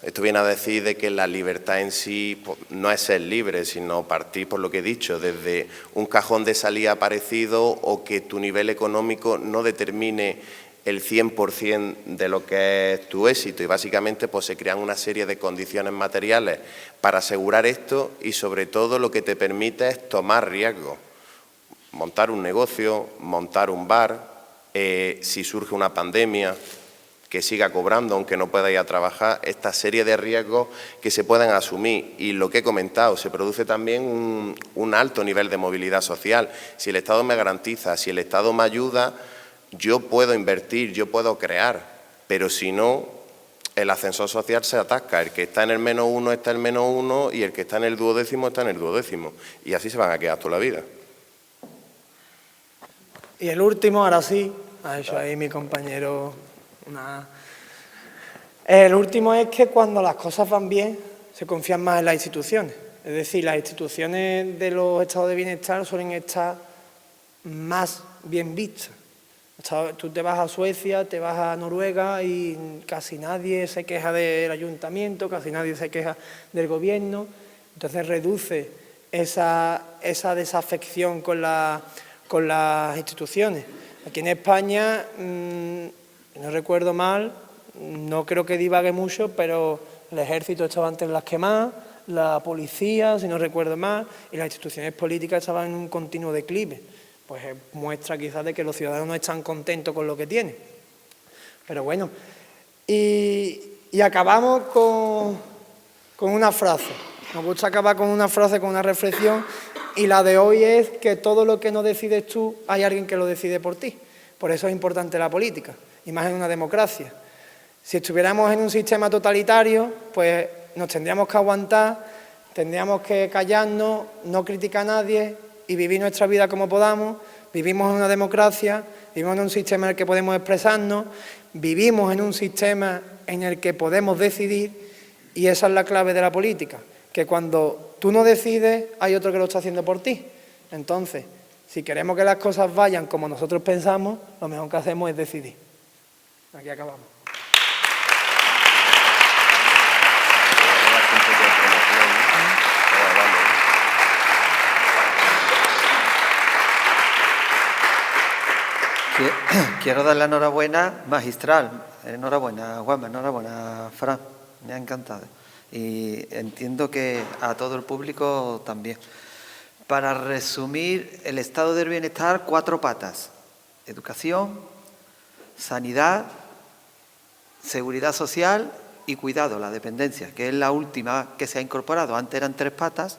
Esto viene a decir de que la libertad en sí pues, no es ser libre, sino partir, por lo que he dicho, desde un cajón de salida parecido o que tu nivel económico no determine el 100% de lo que es tu éxito. Y básicamente pues, se crean una serie de condiciones materiales para asegurar esto y sobre todo lo que te permite es tomar riesgos. Montar un negocio, montar un bar, si surge una pandemia, que siga cobrando aunque no pueda ir a trabajar, esta serie de riesgos que se pueden asumir. Y lo que he comentado, se produce también un alto nivel de movilidad social. Si el Estado me garantiza, si el Estado me ayuda, yo puedo invertir, yo puedo crear, pero si no, el ascensor social se atasca. El que está en el -1 está en el -1 y el que está en el duodécimo está en el duodécimo. Y así se van a quedar toda la vida. Y el último, ahora sí, ha hecho ahí mi compañero El último es que cuando las cosas van bien, se confían más en las instituciones. Es decir, las instituciones de los estados de bienestar suelen estar más bien vistas. Tú te vas a Suecia, te vas a Noruega y casi nadie se queja del ayuntamiento, casi nadie se queja del gobierno. Entonces reduce esa desafección con las instituciones. Aquí en España, no recuerdo mal, no creo que divague mucho, pero el ejército estaba antes en las quemadas, la policía, si no recuerdo mal, y las instituciones políticas estaban en un continuo declive. Pues muestra quizás de que los ciudadanos no están contentos con lo que tienen. Pero bueno, Y acabamos con una frase. Nos gusta acabar con una frase, con una reflexión, y la de hoy es que todo lo que no decides tú, hay alguien que lo decide por ti. Por eso es importante la política, y más en una democracia. Si estuviéramos en un sistema totalitario, pues nos tendríamos que aguantar, tendríamos que callarnos, no criticar a nadie y vivir nuestra vida como podamos. Vivimos en una democracia, vivimos en un sistema en el que podemos expresarnos, vivimos en un sistema en el que podemos decidir, y esa es la clave de la política, que cuando tú no decides, hay otro que lo está haciendo por ti. Entonces, si queremos que las cosas vayan como nosotros pensamos, lo mejor que hacemos es decidir. Aquí acabamos. Quiero dar la enhorabuena magistral. Enhorabuena, Juanma, enhorabuena, Fran. Me ha encantado. Y entiendo que a todo el público también. Para resumir, el estado del bienestar, 4 patas: educación, sanidad, seguridad social y cuidado, la dependencia, que es la última que se ha incorporado. Antes eran 3 patas,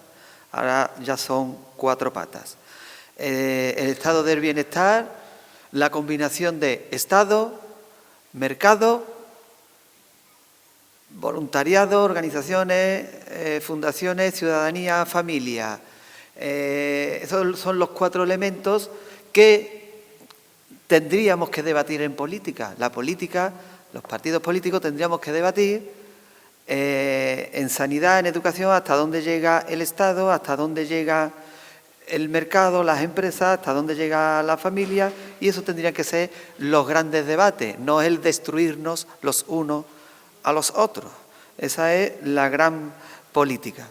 ahora ya son 4 patas. El estado del bienestar, la combinación de Estado, mercado, voluntariado, organizaciones, fundaciones, ciudadanía, familia. Esos son los 4 elementos que tendríamos que debatir en política. La política, los partidos políticos tendríamos que debatir en sanidad, en educación, hasta dónde llega el Estado, hasta dónde llega el mercado, las empresas, hasta dónde llega la familia, y eso tendrían que ser los grandes debates, no el destruirnos los unos a los otros. Esa es la gran política.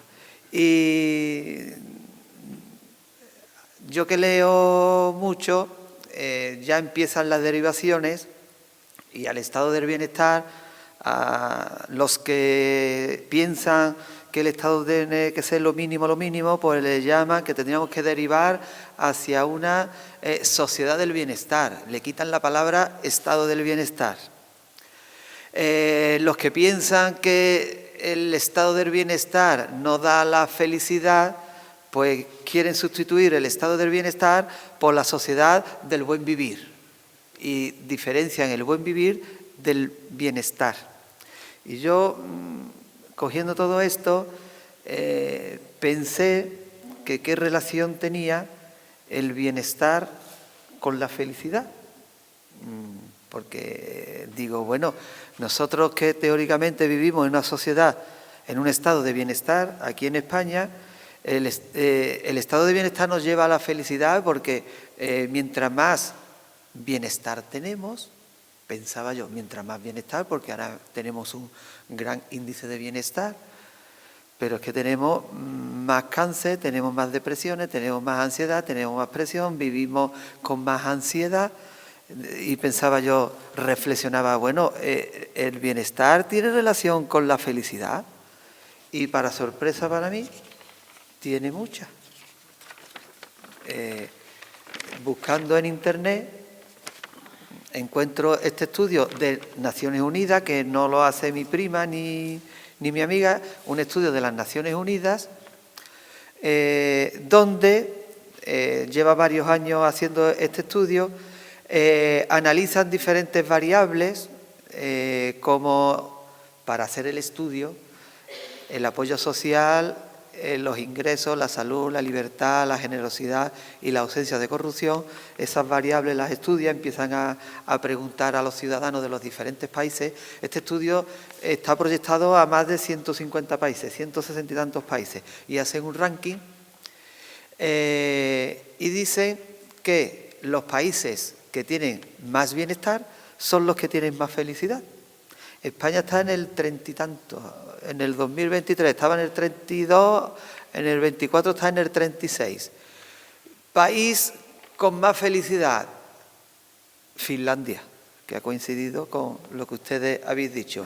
Y yo que leo mucho, ya empiezan las derivaciones, y al estado del bienestar, a los que piensan que el Estado tiene que ser lo mínimo, pues le llaman que tendríamos que derivar hacia una sociedad del bienestar. Le quitan la palabra estado del bienestar. Los que piensan que el estado del bienestar no da la felicidad, pues quieren sustituir el estado del bienestar por la sociedad del buen vivir, y diferencian el buen vivir del bienestar. Y yo, cogiendo todo esto, pensé que qué relación tenía el bienestar con la felicidad. Porque digo, bueno, nosotros que teóricamente vivimos en una sociedad, en un estado de bienestar, aquí en España, el estado de bienestar nos lleva a la felicidad, porque mientras más bienestar tenemos, pensaba yo, mientras más bienestar, porque ahora tenemos un gran índice de bienestar, pero es que tenemos más cáncer, tenemos más depresiones, tenemos más ansiedad, tenemos más presión, vivimos con más ansiedad. Y pensaba yo, reflexionaba, bueno, el bienestar tiene relación con la felicidad, y para sorpresa para mí, tiene mucha. Buscando en internet, encuentro este estudio de Naciones Unidas, que no lo hace mi prima ni mi amiga, un estudio de las Naciones Unidas, donde lleva varios años haciendo este estudio. Analizan diferentes variables, como para hacer el estudio, el apoyo social, los ingresos, la salud, la libertad, la generosidad y la ausencia de corrupción. Esas variables las estudian, empiezan a preguntar a los ciudadanos de los diferentes países. Este estudio está proyectado a más de 150 países, 160 y tantos países, y hacen un ranking y dicen que los países que tienen más bienestar son los que tienen más felicidad. España está en el 30 y tanto, en el 2023 estaba en el 32, en el 24 está en el 36. País con más felicidad, Finlandia, que ha coincidido con lo que ustedes habéis dicho.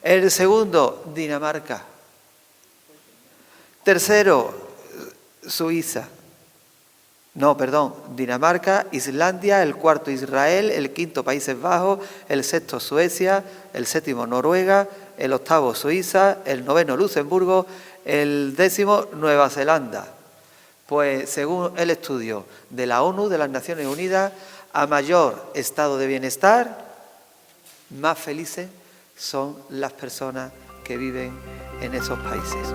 El segundo, Dinamarca. Tercero, Suiza. No, perdón, Dinamarca, Islandia, el cuarto Israel, el quinto Países Bajos, el sexto Suecia, el séptimo Noruega, el octavo Suiza, el noveno Luxemburgo, el décimo Nueva Zelanda. Pues según el estudio de la ONU, de las Naciones Unidas, a mayor estado de bienestar, más felices son las personas que viven en esos países.